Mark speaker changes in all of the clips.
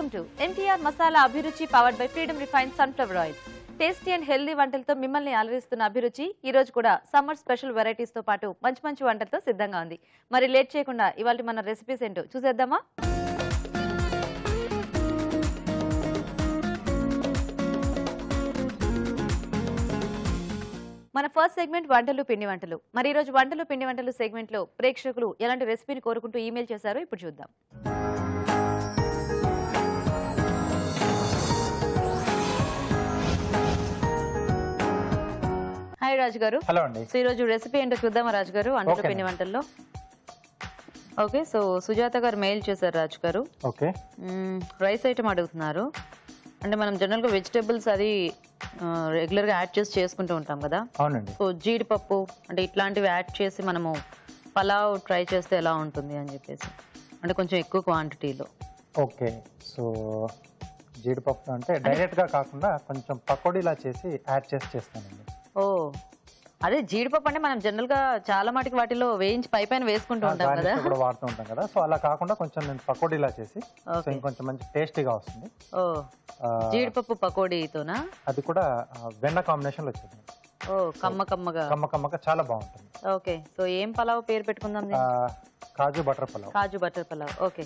Speaker 1: Welcome to NTR masala Abhiruchi powered by Freedom refined sunflower oil. Tasty and healthy వంటలతో మిమ్మల్ని అలరిస్తున్న అభిరుచి ఈ రోజు కూడా సమ్మర్ స్పెషల్ వెరైటీస్ తో పాటు మంచి మంచి వంటలతో సిద్ధంగా ఉంది. మరి లేట్ చేయకుండా ఇవాళ మన రెసిపీస్ ఏంటో చూసేద్దామా? మన ఫస్ట్ సెగ్మెంట్ వంటలు పిండి వంటలు. మరి ఈ రోజు వంటలు పిండి వంటలు సెగ్మెంట్ లో ప్రేక్షకులు ఎలాంటి రెసిపీని కోరుకుంటూ ఈమెయిల్ చేశారో ఇప్పుడు చూద్దాం. హాయ్ రాజు గారు.
Speaker 2: హలో అండి.
Speaker 1: సో ఈ రోజు రెసిపీ ఏంటో చూద్దామా రాజు గారు వంటలు పిండి వంటల్లో? ఓకే, సో సుజాత గారు మెయిల్ చేశారు రాజు గారు.
Speaker 2: ఓకే,
Speaker 1: రైస్ ఐటమ్ అడుగుతున్నారు. అంటే మనం జనరల్ గా వెజిటేబుల్స్ అది రెగ్యులర్ గా యాడ్ చేసి చేసుకుంటూ ఉంటాం కదా.
Speaker 2: అవునండి.
Speaker 1: సో జీడిపప్పు అంటే ఇట్లాంటివి యాడ్ చేసి మనము పలావ్ ట్రై చేస్తే ఎలా ఉంటుంది అని చెప్పేసి, అంటే కొంచెం ఎక్కువ క్వాంటిటీలో.
Speaker 2: ఓకే, సో జీడిపప్పు అంటే డైరెక్ట్ గా కాకుండా కొంచెం పకోడీలా చేసి యాడ్ చేసి చేస్తానండి.
Speaker 1: ఓ అదే జీడిపప్పు అంటే మనం జనరల్ గా చాలా మటుకు వాటిలో వేయించి పైన వేసుకుంటూ ఉంటాం కదా,
Speaker 2: కూడా వాడుతూ ఉంటాం కదా. సో అలా కాకుండా కొంచెం నేను పకోడీలా చేసి ఇంకొంచెం మంచి టేస్టీగా వస్తుంది.
Speaker 1: ఓ జీడిపప్పు పకోడీతోనా?
Speaker 2: అది కూడా వెన్న కాంబినేషన్ లో వచ్చింది.
Speaker 1: ఓ కమ్మకమ్మగా
Speaker 2: కమ్మకమ్మగా చాలా బాగుంటుంది.
Speaker 1: ఓకే, సో ఏం పలావ్ పేరు పెట్టుకుందాం?
Speaker 2: కాజు బటర్ పలావ్.
Speaker 1: కాజు బటర్ పలావ్. ఓకే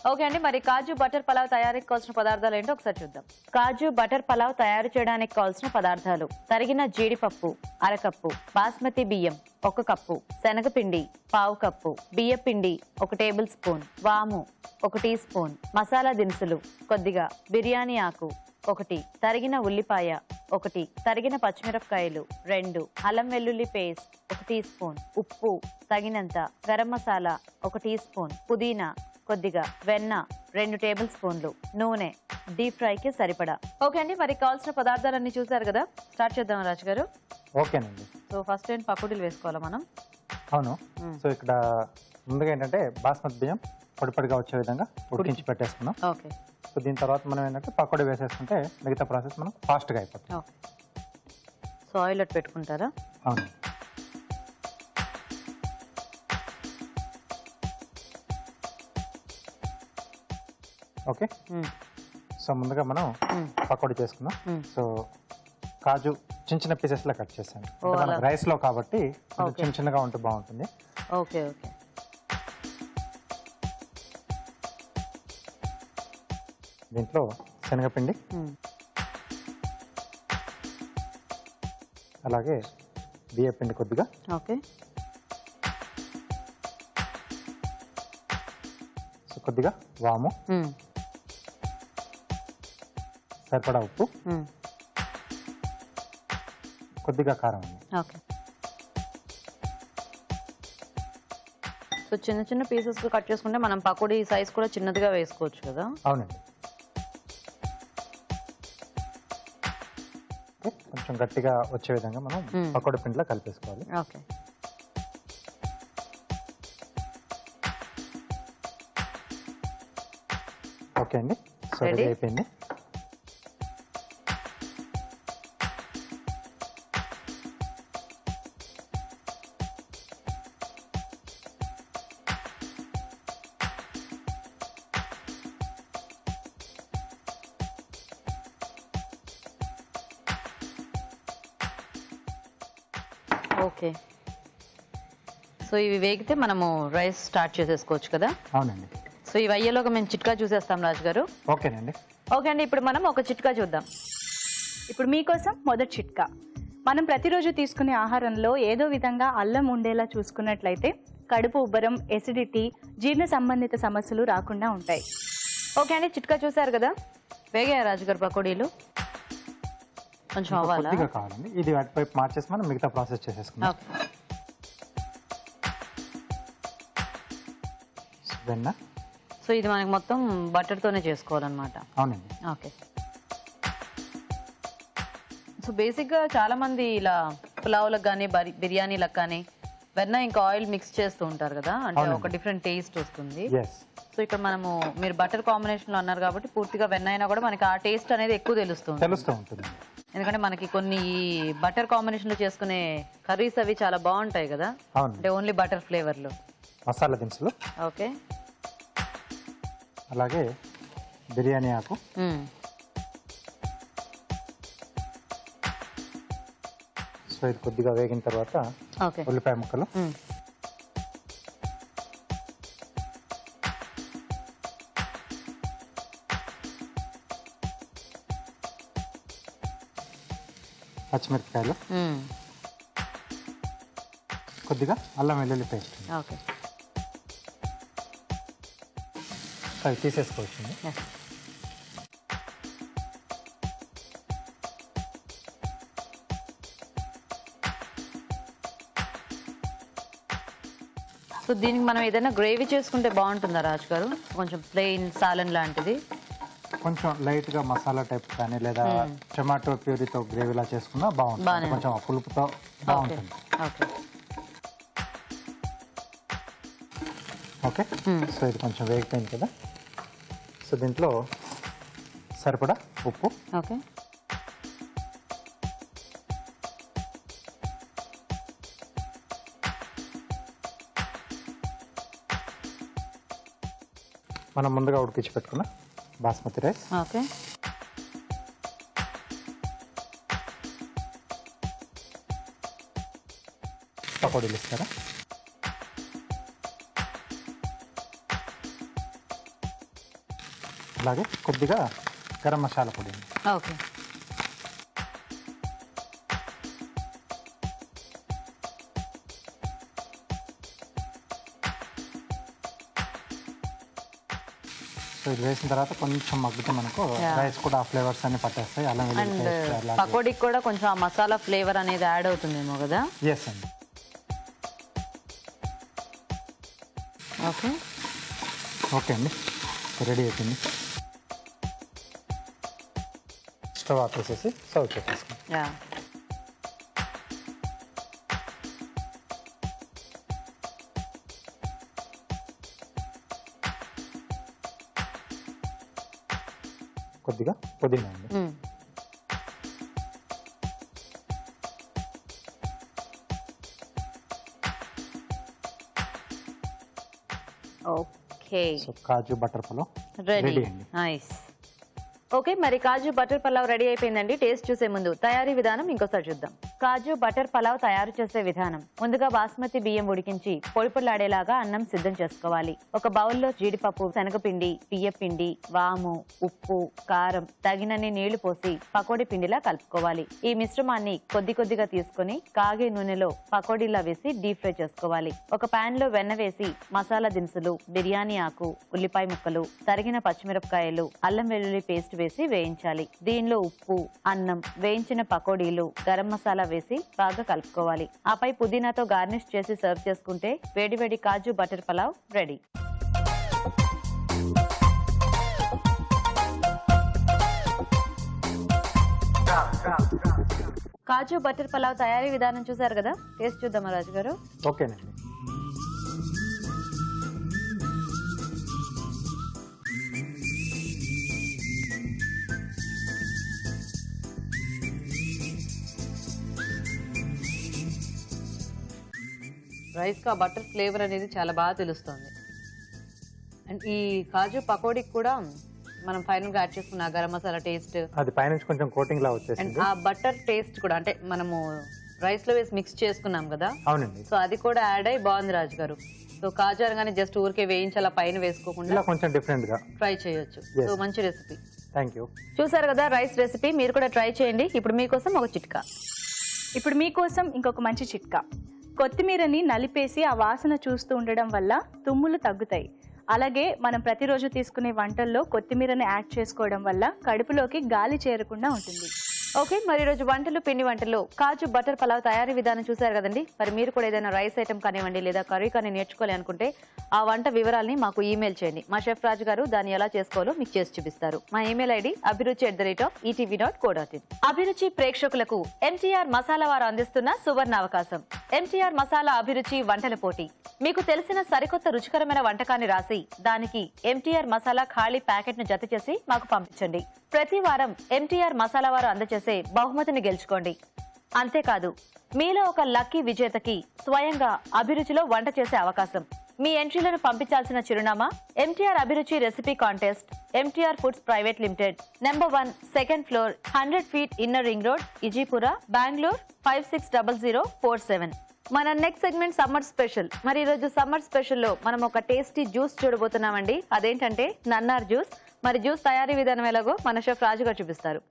Speaker 1: ఓకే అండి. మరి కాజు బటర్ పలావ్ తయారీకి కావాల్సిన పదార్థాలు ఏంటో ఒకసారి చూద్దాం. కాజు బటర్ పలావ్ తయారు చేయడానికి కావాల్సిన పదార్థాలు: తరిగిన జీడిపప్పు అరకప్పు, బాస్మతి బియ్యం 1 కప్పు, శనగపిండి 1/2 కప్పు, బియ్య పిండి 1 టేబుల్ స్పూన్, వాము 1 టీ స్పూన్, మసాలా దినుసులు కొద్దిగా, బిర్యానీ ఆకు 1, తరిగిన ఉల్లిపాయ 1, తరిగిన పచ్చిమిరపకాయలు 2, అల్లం వెల్లుల్లి పేస్ట్ 1 టీ స్పూన్, ఉప్పు తగినంత, గరం మసాలా 1 టీ స్పూన్, పుదీనా కొద్దిగా, వెన్న 2 టేబుల్ స్పూన్లు, నూనె డీప్ ఫ్రైకి సరిపడా. ఓకే అండి, మరి కావాల్సిన పదార్థాలన్నీ చూసారు కదా, స్టార్ట్ చేద్దాం రాజు గారు.
Speaker 2: ఓకేనండి.
Speaker 1: సో ఫస్ట్ ఏంటి పకోడీలు వేసుకోవాలా మనం?
Speaker 2: అవును. సో ఇక్కడ ముందుగా ఏంటంటే బాస్మతి బియ్యం పొడిపొడిగా వచ్చే విధంగా ఉడికించి పెట్టేసుకున్నాం.
Speaker 1: ఓకే,
Speaker 2: సో దీని తర్వాత మనం ఏంటంటే పకోడీ వేసేసుకుంటే మిగతా ప్రాసెస్ మనం ఫాస్ట్గా అయిపోతుంది.
Speaker 1: ఓకే, సో ఆయిల్ అట్ పెట్టుకుంటారా?
Speaker 2: అవును. ఓకే, సో ముందుగా మనం పకోడీ చేసుకున్నాం. సో కాజు చిన్న చిన్న పీసెస్ లా కట్ చేసాను. రైస్ లో కాబట్టి చిన్న చిన్నగా ఉంటే బాగుంటుంది.
Speaker 1: ఓకే ఓకే,
Speaker 2: దీంట్లో శనగపిండి, అలాగే బియ్య పిండి కొద్దిగా,
Speaker 1: ఓకే,
Speaker 2: సో కొద్దిగా వాము, సరిపడా ఉప్పు, కొద్దిగా కారం అండి.
Speaker 1: ఓకే, సో చిన్న చిన్న పీసెస్ కట్ చేసుకుంటే మనం పకోడీ సైజ్ కూడా చిన్నదిగా వేసుకోవచ్చు కదా.
Speaker 2: అవునండి. కొంచెం గట్టిగా వచ్చే విధంగా మనం పకోడీ పిండిలో కలిపేసుకోవాలి.
Speaker 1: ఓకే,
Speaker 2: ఓకే అండి. సో రెడీ అయిపోయింది.
Speaker 1: ఓకే, సో ఇవి వేగితే మనము రైస్ స్టార్ట్ చేసేసుకోవచ్చు కదా.
Speaker 2: అవునండి.
Speaker 1: సో ఇవి అయ్యేలోగా మేము చిట్కా చూసేస్తాం రాజు గారు.
Speaker 2: ఓకేనండి.
Speaker 1: ఓకే అండి, ఇప్పుడు మనం ఒక చిట్కా చూద్దాం.
Speaker 3: ఇప్పుడు మీకోసం మొదటి చిట్కా. మనం ప్రతిరోజు తీసుకునే ఆహారంలో ఏదో విధంగా అల్లం ఉండేలా చూసుకున్నట్లయితే కడుపు ఉబ్బరం, ఎసిడిటీ, జీర్ణ సంబంధిత సమస్యలు రాకుండా ఉంటాయి.
Speaker 1: ఓకే అండి, చిట్కా చూసారు కదా. వేగాయా రాజు గారు పకోడీలు? కొంచెం అవ్వాలా?
Speaker 2: కొద్దిగా కావాలండి. ఇది అటువైపు మార్చేసి మనం మిగతా ప్రాసెస్ చేసేసుకుందాం. వెన్న.
Speaker 1: సో ఇది మనకి మొత్తం బటర్ తోనే చేసుకోవాలన్నమాట.
Speaker 2: అవునండి.
Speaker 1: ఓకే, సో బేసిక్ గా చాలా మంది ఇలా పులావులకు కానీ బిర్యానీలకు కానీ వెన్న ఇంకా ఆయిల్ మిక్స్ చేస్తూ ఉంటారు కదా, అంటే ఒక డిఫరెంట్ టేస్ట్ వస్తుంది. సో ఇక్కడ మనము మీరు బటర్ కాంబినేషన్ లో అన్నారు కాబట్టి పూర్తిగా వెన్న అయినా కూడా మనకి ఆ టేస్ట్ అనేది ఎక్కువ తెలుస్తూ ఉంటుంది. ఎందుకంటే మనకి కొన్ని బటర్ కాంబినేషన్ లో చేసుకునే కర్రీస్ అవి చాలా బాగుంటాయి కదా, అంటే ఓన్లీ బటర్ ఫ్లేవర్ లో.
Speaker 2: మసాలా దినుసులు,
Speaker 1: ఓకే,
Speaker 2: అలాగే బిర్యానీ ఆకు, సో ఇది కొద్దిగా వేగిన తర్వాత
Speaker 1: ఓకే
Speaker 2: ఉల్లిపాయ ముక్కలు, పచ్చిమిరపకాయలు, కొద్దిగా అల్లం వెల్లుల్లి పేస్ట్.
Speaker 1: ఓకే
Speaker 2: అవి తీసేసుకోవచ్చు.
Speaker 1: సో దీనికి మనం ఏదైనా గ్రేవీ చేసుకుంటే బాగుంటుందా రాజు గారు? కొంచెం ప్లెయిన్ సాలన్ లాంటిది,
Speaker 2: కొంచెం లైట్ గా మసాలా టైప్ కానీ లేదా టమాటో ప్యూరీతో గ్రేవీలా చేసుకున్నా బాగుంటుంది. కొంచెం పులుపుతో బాగుంటుంది. ఓకే, సో ఇది కొంచెం వేగిపోయింది కదా. సో దీంట్లో సరిపడా ఉప్పు,
Speaker 1: ఓకే
Speaker 2: మనం ముందుగా ఉడికించి పెట్టుకున్న బాస్మతి రైస్,
Speaker 1: ఓకే
Speaker 2: పకోడీలు ఇస్తారా, అలాగే కొద్దిగా గరం మసాలా పొడి.
Speaker 1: ఓకే
Speaker 2: సో ఇది వేసిన తర్వాత కొంచెం మగ్గితే మనకు రైస్ కూడా ఆ ఫ్లేవర్స్ అన్ని పట్టేస్తాయి. అల్లం వెల్లుల్లి
Speaker 1: అండ్
Speaker 2: పేస్ట్,
Speaker 1: పకోడీకి కూడా కొంచెం ఆ మసాలా ఫ్లేవర్ అనేది యాడ్ అవుతుందేమో కదా.
Speaker 2: ఎస్ అండి.
Speaker 1: ఓకే
Speaker 2: ఓకే అండి, రెడీ అయిపోయింది. స్టవ్ ఆఫ్ చేసేసి సర్వ్ చేసేసుకోండి.
Speaker 1: యా
Speaker 2: కొద్దిగా పుదీనా అండి.
Speaker 1: ఓకే
Speaker 2: సో కాజు బటర్ పలావ్
Speaker 1: రెడీ.
Speaker 2: రెడీ అండి.
Speaker 1: నైస్. ఓకే, మరి కాజు బటర్ పలావ్ రెడీ అయిపోయిందండి. టేస్ట్ చూసే ముందు తయారీ విధానం ఇంకోసారి చూద్దాం. కాజు బటర్ పలావ్ తయారు చేసే విధానం: ముందుగా బాస్మతి బియ్యం ఉడికించి పొడిపొడిలాడేలాగా అన్నం సిద్ధం చేసుకోవాలి. ఒక బౌల్లో జీడిపప్పు, శనగపిండి, బియ్యపిండి, వాము, ఉప్పు, కారం, తగినన్ని నీళ్లు పోసి పకోడీ పిండిలా కలుపుకోవాలి. ఈ మిశ్రమాన్ని కొద్ది కొద్దిగా తీసుకుని కాగే నూనెలో పకోడీలా వేసి డీప్ ఫ్రై చేసుకోవాలి. ఒక పాన్ లో వెన్న వేసి మసాలా దినుసులు, బిర్యానీ ఆకు, ఉల్లిపాయ ముక్కలు, తరిగిన పచ్చిమిరపకాయలు, అల్లం వెల్లుల్లి పేస్ట్ వేసి వేయించాలి. దీనిలో ఉప్పు, అన్నం, వేయించిన పకోడీలు, గరం మసాలా వేసి బాగా కలుపుకోవాలి. ఆపై పుదీనాతో గార్నిష్ చేసి సర్వ్ చేసుకుంటే వేడివేడి కాజు బటర్ పలావ్ రెడీ. కాజు బటర్ పలావ్ తయారీ విధానం చూసారు కదా. టేస్ట్ చూద్దామా రాజు గారు?
Speaker 2: ఓకేనండి.
Speaker 1: రైస్ కా బటర్ ఫ్లేవర్ అనేది చాలా బాగా తెలుస్తుంది. అండ్ ఈ కాజు పకోడీకి కూడా మనం ఫైనల్ గా యాడ్ చేసుకున్న గరం మసాలా టేస్ట్,
Speaker 2: అది పైనుంచి కొంచెం కోటింగ్ లా వచ్చేసింది.
Speaker 1: ఆ బటర్ టేస్ట్ కూడా, అంటే మనము రైస్ లో వేసి మిక్స్ చేసుకున్నాం కదా.
Speaker 2: అవునండి.
Speaker 1: సో అది కూడా యాడ్ అయ్యి బాగుంది రాజు గారు. సో కాజు అనగానే జస్ట్ ఊరికే వేయించి అలా పైన వేసుకోకుండా
Speaker 2: కొంచెం డిఫరెంట్ గా
Speaker 1: ట్రై చేయొచ్చు. సో మంచి రెసిపీ.
Speaker 2: Thank you.
Speaker 1: చూసారు కదా రైస్ రెసిపీ, మీరు కూడా ట్రై చేయండి. ఇప్పుడు మీకోసం ఒక చిట్కా.
Speaker 3: ఇప్పుడు మీకోసం ఇంకొక మంచి చిట్కా. కొత్తిమీరని నలిపేసి ఆ వాసన చూస్తూ ఉండడం వల్ల తుమ్ములు తగ్గుతాయి. అలాగే మనం ప్రతిరోజు తీసుకునే వంటల్లో కొత్తిమీరని యాడ్ చేసుకోవడం వల్ల కడుపులోకి గాలి చేరకుండా ఉంటుంది.
Speaker 1: ఓకే, మరి ఈరోజు వంటలు, పిండి వంటల్లో కాజు బటర్ పలావ్ తయారీ విధానం చూసారు కదండి. మరి మీరు కూడా ఏదైనా రైస్ ఐటమ్ కానివ్వండి లేదా కర్రీ కానీ నేర్చుకోవాలి అనుకుంటే ఆ వంట వివరాలని మాకు ఈమెయిల్ చేయండి. మా షెఫ్ రాజు గారు దాన్ని ఎలా చేసుకోవాలో మీకు చేసి చూపిస్తారు. మా ఈమెయిల్ ఐడి abhiruchi@etv.co.in. అభిరుచి ప్రేక్షకులకు MTR మసాలా వారు అందిస్తున్న సువర్ణ అవకాశం. MTR మసాలా అభిరుచి వంటల పోటీ. మీకు తెలిసిన సరికొత్త రుచికరమైన వంటకాన్ని రాసి దానికి MTR మసాలా ఖాళీ ప్యాకెట్ ను జత చేసి మాకు పంపించండి. ప్రతి వారం MTR మసాలా వారు అందజేసే బహుమతిని గెలుచుకోండి. అంతేకాదు, మీలో ఒక లక్కీ విజేతకి స్వయంగా అభిరుచిలో వంట చేసే అవకాశం. మీ ఎంట్రీలను పంపించాల్సిన చిరునామా MTR Abhiruchi recipe contest, MTR foods private limited, number 1, second floor, 100 feet inner ring road, Ejipura, Bengaluru 560047. మన నెక్స్ట్ సెగ్మెంట్ సమ్మర్ స్పెషల్. మరి ఈరోజు సమ్మర్ స్పెషల్ లో మనం ఒక టేస్టీ జ్యూస్ చూడబోతున్నామండి. అదేంటంటే నన్నార్ జ్యూస్. మరి జ్యూస్ తయారీ విధానం ఎలాగో మన షెఫ్ రాజు గారు చూపిస్తారు.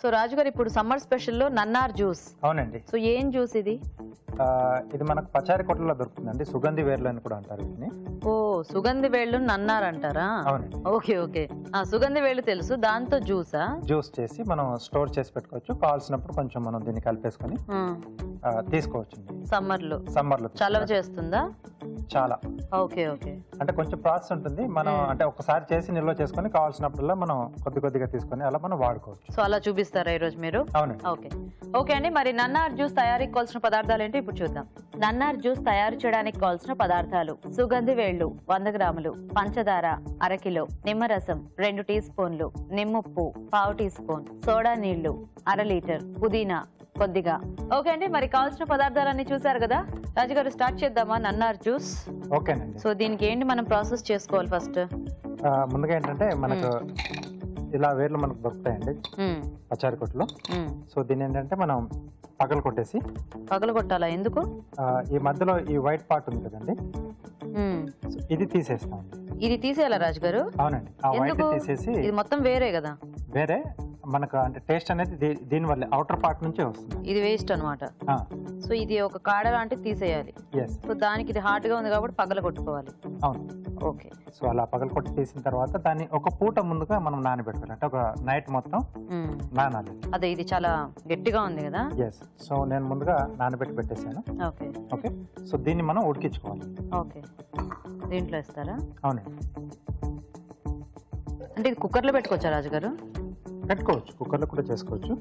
Speaker 1: సో రాజు గారు, ఇప్పుడు సమ్మర్ స్పెషల్ లో నన్నార్ జ్యూస్.
Speaker 2: అవునండి.
Speaker 1: సో ఏం జ్యూస్ ఇది?
Speaker 2: ఇది మనకు పచారి కొట్లలో దొరుకుతుందండి. సుగంధి వేర్లు అని కూడా అంటారు వీటిని.
Speaker 1: ఓ, సుగంధి వేళ్ళు నన్నార్ అంటారా?
Speaker 2: అవునండి.
Speaker 1: Okay okay. సుగంధి వేళ్ళు తెలుసు. దాంతో జ్యూసా?
Speaker 2: జ్యూస్ చేసి మనం స్టోర్ చేసి పెట్టుకోవచ్చు. కావాల్సినప్పుడు కొంచెం మనం దీన్ని కలిపేసుకొని తీసుకోవచ్చు.
Speaker 1: సమ్మర్ లో చలవ చేస్తుందా?
Speaker 2: చాలా.
Speaker 1: Okay okay.
Speaker 2: అంటే కొంచెం ప్రాసెస్ ఉంటుంది. మనం అంటే ఒకసారి చేసి నిల్వ చేసుకొని కావాల్సినప్పుడల్లా మనం కొద్దిగా తీసుకొని అలా మనం వాడుకోవచ్చు.
Speaker 1: సో అలా చూపిస్తారా ఈ రోజు మీరు?
Speaker 2: అవునండి.
Speaker 1: ఓకే ఓకే అండి. మరి నన్నార్ జ్యూస్ తయారీకి కావాల్సిన పదార్థాలు ఏంటో ఇప్పుడు చూద్దాం. నన్నార్ జ్యూస్ తయారు చేయడానికి కావాల్సిన పదార్థాలు: సుగంధి వేళ్ళు 100 గ్రాములు, పంచదార 1/2 కిలో, నిమ్మరసం 2 టీ స్పూన్లు, నిమ్ముప్పు 1/2 టీ స్పూన్, సోడా నీళ్లు 1/2 లీటర్, పుదీనా కొద్దిగా. ఓకే అండి, మరి కావాల్సిన పదార్థాలన్నీ చూసారు కదా. రాజుగారు, స్టార్ట్ చేద్దామా నన్నార్ జ్యూస్?
Speaker 2: ఓకేనండి.
Speaker 1: సో దీనికి ఏంటి మనం ప్రాసెస్ చేసుకోవాలి ఫస్ట్?
Speaker 2: ముందుగా ఏంటంటే మనకు ఇలా వేర్లు మనకు దొరుకుతాయండి పచారి కొట్టులో. సో దీని ఏంటంటే మనం పగలు
Speaker 1: కొట్టాలా? ఎందుకు?
Speaker 2: ఈ మధ్యలో ఈ వైట్ పార్ట్ ఉంది కదండి, ఇది తీసేస్తాం.
Speaker 1: ఇది తీసేయాలా రాజుగారు?
Speaker 2: అవునండి. ఆ వైట్ తీసేసి,
Speaker 1: ఇది మొత్తం వేరే కదా?
Speaker 2: వేరే. మనకు అంటే టేస్ట్ అనేది దీని వల్ల అవుటర్ పార్ట్ నుంచే వస్తుంది.
Speaker 1: ఇది వేస్ట్ అన్నమాట. సో ఇది ఒక కాడ లాంటిది తీసేయాలి. సో దానికి ఇది హార్డ్ గా ఉంది కాబట్టి పగల కొట్టుకోవాలి.
Speaker 2: అవును.
Speaker 1: ఓకే.
Speaker 2: సో అలా పగల కొట్టి తీసిన తర్వాత దాన్ని ఒక పూట ముందుగా మనం నానబెట్టుకోవాలి. అంటే ఒక నైట్ మొత్తం నానాలి.
Speaker 1: అదే, ఇది చాలా గట్టిగా ఉంది కదా?
Speaker 2: ఎస్. సో నేను ముందుగా నానబెట్టి పెట్టేశాను.
Speaker 1: Okay
Speaker 2: okay. సో దీన్ని మనం ఉడికించుకోవాలి.
Speaker 1: ఓకే. దీంట్లో ఇస్తారా?
Speaker 2: అవునండి.
Speaker 1: అంటే ఇది కుక్కర్లో పెట్టుకోవచ్చా రాజుగారు?
Speaker 2: పెట్టుకోవచ్చు, కుక్కర్లో కూడా చేసుకోవచ్చు.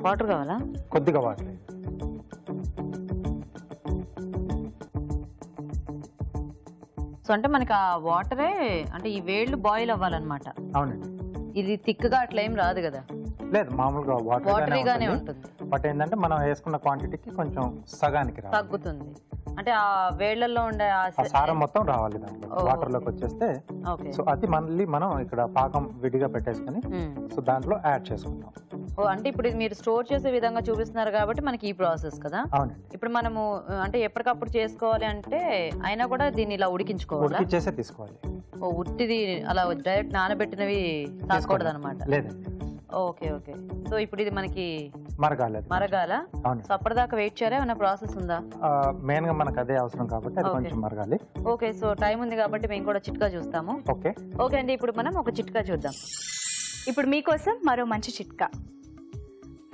Speaker 1: వాటర్ కావాలా?
Speaker 2: కొద్దిగా వాటర్.
Speaker 1: సో అంటే మనకి ఆ వాటరే, అంటే ఈ వేళ్ళు బాయిల్ అవ్వాలన్నమాట.
Speaker 2: అవునండి.
Speaker 1: ఇది థిక్గా అట్లా ఏం రాదు కదా?
Speaker 2: లేదు, మామూలుగా
Speaker 1: వాటరీగానే ఉంటుంది.
Speaker 2: బట్ ఏంటంటే మనం వేసుకున్న క్వాంటిటీకి కొంచెం సగానికి
Speaker 1: తగ్గుతుంది. అంటే ఆ వేళ్లలో ఉండే
Speaker 2: సారం మొత్తం రావాలి దాంట్లో, వాటర్ లోకి వచ్చేస్తే. సో అది మళ్ళీ మనం ఇక్కడ పాకం విడిగా పెట్టేసుకుని సో దాంట్లో యాడ్ చేసుకుంటాం.
Speaker 1: అంటే ఇప్పుడు మీరు స్టోర్ చేసే విధంగా చూపిస్తున్నారు కాబట్టి మనకి ఈ ప్రాసెస్ కదా?
Speaker 2: అవునండి.
Speaker 1: ఇప్పుడు మనము అంటే ఎప్పటికప్పుడు చేసుకోవాలి అంటే అయినా కూడా దీన్ని ఇలా ఉడికించుకోవాలి,
Speaker 2: ఉడికించేసే తీసుకోవాలి.
Speaker 1: ఉట్టిది అలా డైరెక్ట్ నానబెట్టినవి తాకూడదు అనమాట?
Speaker 2: లేదండి.
Speaker 1: Okay okay. సో ఇప్పుడు ఇది మనకి
Speaker 2: మరగాల.
Speaker 1: సో అప్పటిదాకా వెయిట్ చేయాలా? ఏమైనా ప్రాసెస్ ఉందా?
Speaker 2: మెయిన్ గా మనకు అదే అవసరం కాబట్టి అది కొంచెం మరగాలి.
Speaker 1: ఓకే. సో టైం ఉంది కాబట్టి మేము కూడా చిట్కా చూస్తాము.
Speaker 2: ఓకే
Speaker 1: ఓకే అండి, ఇప్పుడు మనం ఒక చిట్కా చూద్దాం.
Speaker 3: ఇప్పుడు మీకోసం మరో మంచి చిట్కా.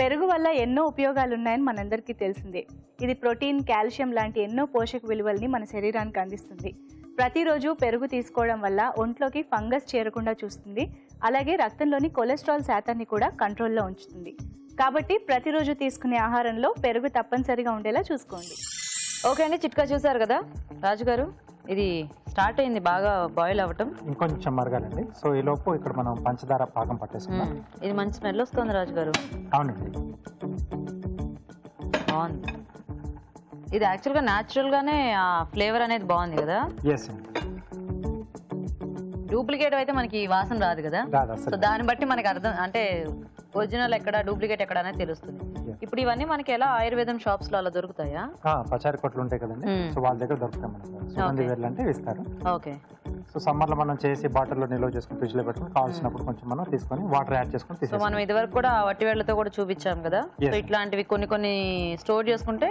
Speaker 3: పెరుగు వల్ల ఎన్నో ఉపయోగాలు ఉన్నాయని మనందరికీ తెలిసిందే. ఇది ప్రోటీన్, కాల్షియం లాంటి ఎన్నో పోషక విలువల్ని మన శరీరానికి అందిస్తుంది. ప్రతిరోజు పెరుగు తీసుకోవడం వల్ల ఒంట్లోకి ఫంగస్ చేరకుండా చూస్తుంది. అలాగే రక్తంలోని కొలెస్ట్రాల్ శాతాన్ని కూడా కంట్రోల్లో ఉంచుతుంది. కాబట్టి ప్రతిరోజు తీసుకునే ఆహారంలో పెరుగు తప్పనిసరిగా ఉండేలా చూసుకోండి.
Speaker 1: ఓకే అండి, చిట్కా చూసారు కదా రాజుగారు. ఇది స్టార్ట్ అయింది బాగా బాయిల్ అవ్వటం.
Speaker 2: ఇంకొంచెం మరగాలండి. సో ఈ లోపు ఇక్కడ మనం పంచదార పాకం పట్టేసుకున్నాం.
Speaker 1: ఇది మంచి స్మెల్ వస్తుంది రాజుగారు.
Speaker 2: అవునండి.
Speaker 1: బాగుంది. ఇది యాక్చువల్గా న్యాచురల్ గానే ఆ ఫ్లేవర్ అనేది బాగుంది కదా?
Speaker 2: ఎస్ అండి.
Speaker 1: డూప్లికేట్ అయితే మనకి వాసన రాదు కదా? సో దాన్ని బట్టి మనకి అర్థం, అంటే ఒరిజినల్ ఎక్కడ, డూప్లికేట్ ఎక్కడ అనేది తెలుస్తుంది. ఇప్పుడు ఇవన్నీ మనకి ఎలా ఆయుర్వేదం షాప్స్ లో అలా దొరుకుతాయా?
Speaker 2: పచారి కొట్లు ఉంటాయి కదండి, సో వాళ్ళ దగ్గర దొరుకుతాయి మనకు. సుగంధి వేర్లు అంటే ఇస్తారు.
Speaker 1: ఓకే.
Speaker 2: సో సమ్మర్ లో మనం చేసి బాటిల్లో నిల్వ చేసుకుని ఫ్రిడ్జ్ లో పెట్టుకుని కావాల్సినప్పుడు కొంచెం మనం తీసుకొని వాటర్ యాడ్ చేసుకుని
Speaker 1: సో మనం ఇది వరకు కూడా వట్టి వేళ్లతో కూడా చూపించాం కదా. సో ఇట్లాంటివి కొన్ని స్టోర్ చేసుకుంటే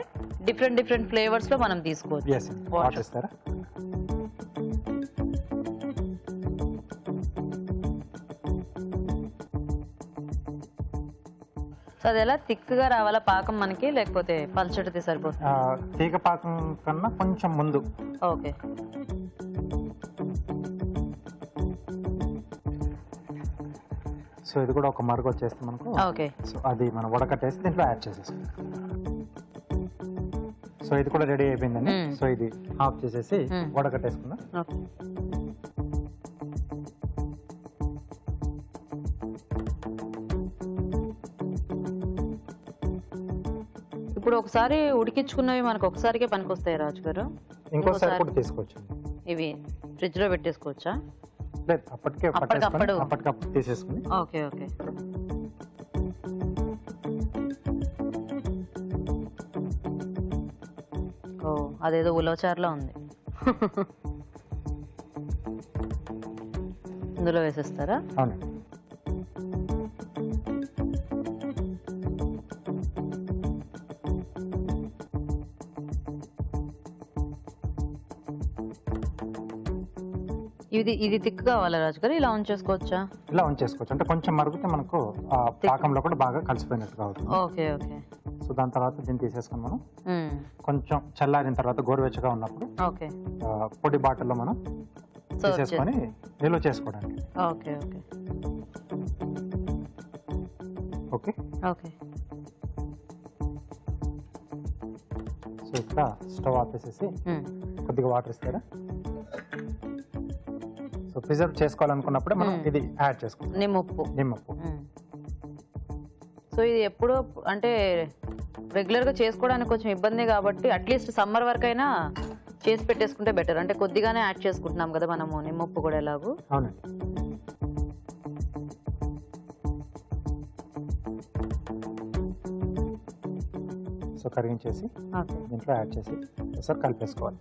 Speaker 1: డిఫరెంట్ ఫ్లేవర్స్ లో మనం తీసుకోవచ్చు.
Speaker 2: వాటర్ ఇస్తారా?
Speaker 1: సో అది ఎలా థిక్గా రావాలా పాకం మనకి, లేకపోతే పల్చటిది సరిపోతుంది?
Speaker 2: తీగ పాకం కన్నా కొంచెం ముందు.
Speaker 1: ఓకే.
Speaker 2: సో ఇది కూడా ఒక మరుగు వచ్చేస్తే మనకు.
Speaker 1: ఓకే.
Speaker 2: సో అది మనం వడకట్టేసి దీంట్లో యాడ్ చేసేసుకుంటాం. సో ఇది కూడా రెడీ అయిపోయిందండి. సో ఇది ఆఫ్ చేసేసి వడకట్టేసుకుందాం.
Speaker 1: ఇప్పుడు ఒకసారి ఉడికించుకున్నవి మనకు ఒకసారికే పనికొస్తాయి రాజు గారు?
Speaker 2: ఇంకోసారి కూడా తీసుకోవచ్చు.
Speaker 1: ఇవి ఫ్రిడ్జ్ లో పెట్టేసుకోవచ్చా?
Speaker 2: లేదు, అప్పటికప్పుడు తీసేసుకుని.
Speaker 1: Okay okay. ఓ, అదేదో ఉలవచారులా ఉంది. ఇందులో వేసేస్తారా?
Speaker 2: అవును.
Speaker 1: ఇది థిక్ కావాలా రాజు గారు? ఇలా ఉంచేసుకోవచ్చా?
Speaker 2: ఇలా ఉంచేసుకోవచ్చు. అంటే కొంచెం మరుగుతే మనకు ఆ పాకంలో కూడా బాగా కలిసిపోయినట్టుగా అవుతుంది.
Speaker 1: Okay okay.
Speaker 2: సో దాని తర్వాత దీన్ని తీసేసుకుని మనం కొంచెం చల్లారిన తర్వాత గోరువెచ్చగా ఉన్నప్పుడు
Speaker 1: ఓకే
Speaker 2: పొడి బాటిల్లో మనం తీసేసుకొని నిల్వ చేసుకోవడానికి.
Speaker 1: Okay okay
Speaker 2: okay
Speaker 1: okay.
Speaker 2: So ఇక్కడ స్టవ్ ఆపేసేసి కొద్దిగా వాటర్ ఇస్తారా? సో ప్రిజర్వ్ చేసుకోవాలనుకున్నప్పుడే మనం ఇది యాడ్ చేసుకుంటాం, నిమ్మప్పు.
Speaker 1: సో ఇది ఎప్పుడు అంటే రెగ్యులర్ గా చేసుకోవడానికి కొంచెం ఇబ్బంది కాబట్టి అట్లీస్ట్ సమ్మర్ వరకు అయినా చేసి పెట్టేసుకుంటే బెటర్. అంటే కొద్దిగానే యాడ్ చేసుకుంటున్నాం కదా మనము నిమ్మప్పు కూడా ఎలాగో.
Speaker 2: అవునండి. సో కరిగించేసి దీంట్లో యాడ్ చేసి ఒకసారి కలిపేసుకోవాలి.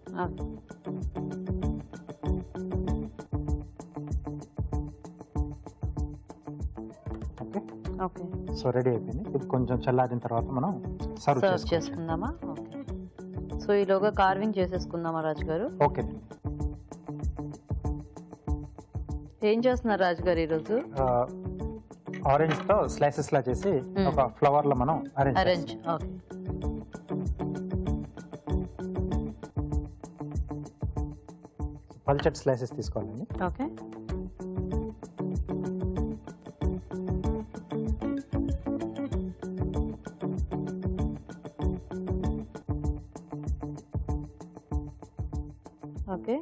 Speaker 1: ఓకే.
Speaker 2: సో రెడీ అయిపోయింది. ఇది కొంచెం చల్లారిన తర్వాత మనం సర్వ్
Speaker 1: చేసుకుందామా? ఓకే. సో ఈలోగా కార్వింగ్ చేసేసుకుందామా రాజు గారు?
Speaker 2: ఓకే.
Speaker 1: ఏం చేస్తున్నారు రాజు గారు ఈరోజు?
Speaker 2: ఆరెంజ్ తో స్లైసెస్ లా చేసి ఒక ఫ్లవర్ లో మనం అరేంజ్.
Speaker 1: ఓకే.
Speaker 2: పల్చటి స్లైసెస్ తీసుకోవాలండి.
Speaker 1: ఓకే. ఓకే.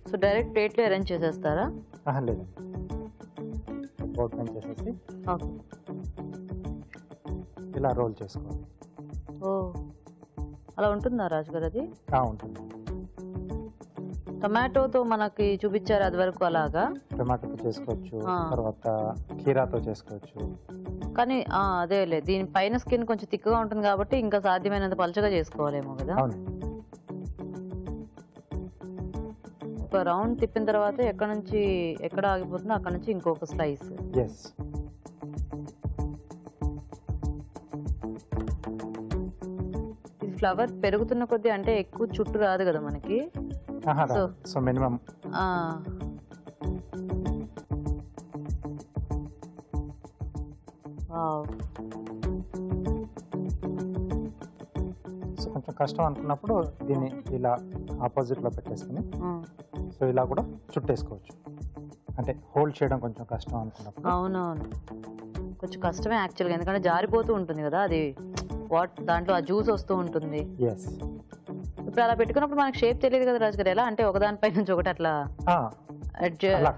Speaker 1: సో డైరెక్ట్ ప్లేట్లో అరేంజ్ చేసేస్తారా?
Speaker 2: లేదు, బోర్డ్ పైన చేసేసి ఇలా రోల్ చేసుకోవాలి.
Speaker 1: ఓ, అలా ఉంటుందా రాజు గారు? అది
Speaker 2: ఉంటుంది.
Speaker 1: టొమాటోతో మనకి చూపించారు అది వరకు, అలాగా
Speaker 2: టొమాటోతో చేసుకోవచ్చు, తర్వాత కీరాతో చేసుకోవచ్చు.
Speaker 1: కానీ అదేలే, దీని పైన స్కిన్ కొంచెం థిక్గా ఉంటుంది కాబట్టి ఇంకా సాధ్యమైనంత పలుచగా చేసుకోవాలేమో కదా. ఒక రౌండ్ తిప్పిన తర్వాత ఎక్కడ ఆగిపోతుందో అక్కడ నుంచి ఇంకొక స్లైస్. ఇది ఫ్లవర్ పెరుగుతున్న కొద్దీ అంటే ఎక్కువ చుట్టూ రాదు కదా మనకి.
Speaker 2: సో మినిమం సో కొంచెం కష్టం అనుకున్నప్పుడు దీన్ని ఇలా ఆపోజిట్ లో పెట్టేసుకుని సో ఇలా కూడా చుట్టేసుకోవచ్చు. అంటే హోల్డ్ చేయడం కొంచెం కష్టం అనుకున్నప్పుడు.
Speaker 1: అవునవును, కొంచెం కష్టమే యాక్చువల్గా, ఎందుకంటే జారిపోతూ ఉంటుంది కదా అది, దాంట్లో ఆ జ్యూస్ వస్తూ ఉంటుంది. ఇప్పుడు అలా పెట్టుకున్నప్పుడు మనకు షేప్ తెలియదు కదా రాజు గారు, ఎలా అంటే ఒకదానిపై నుంచి ఒకటి అట్లా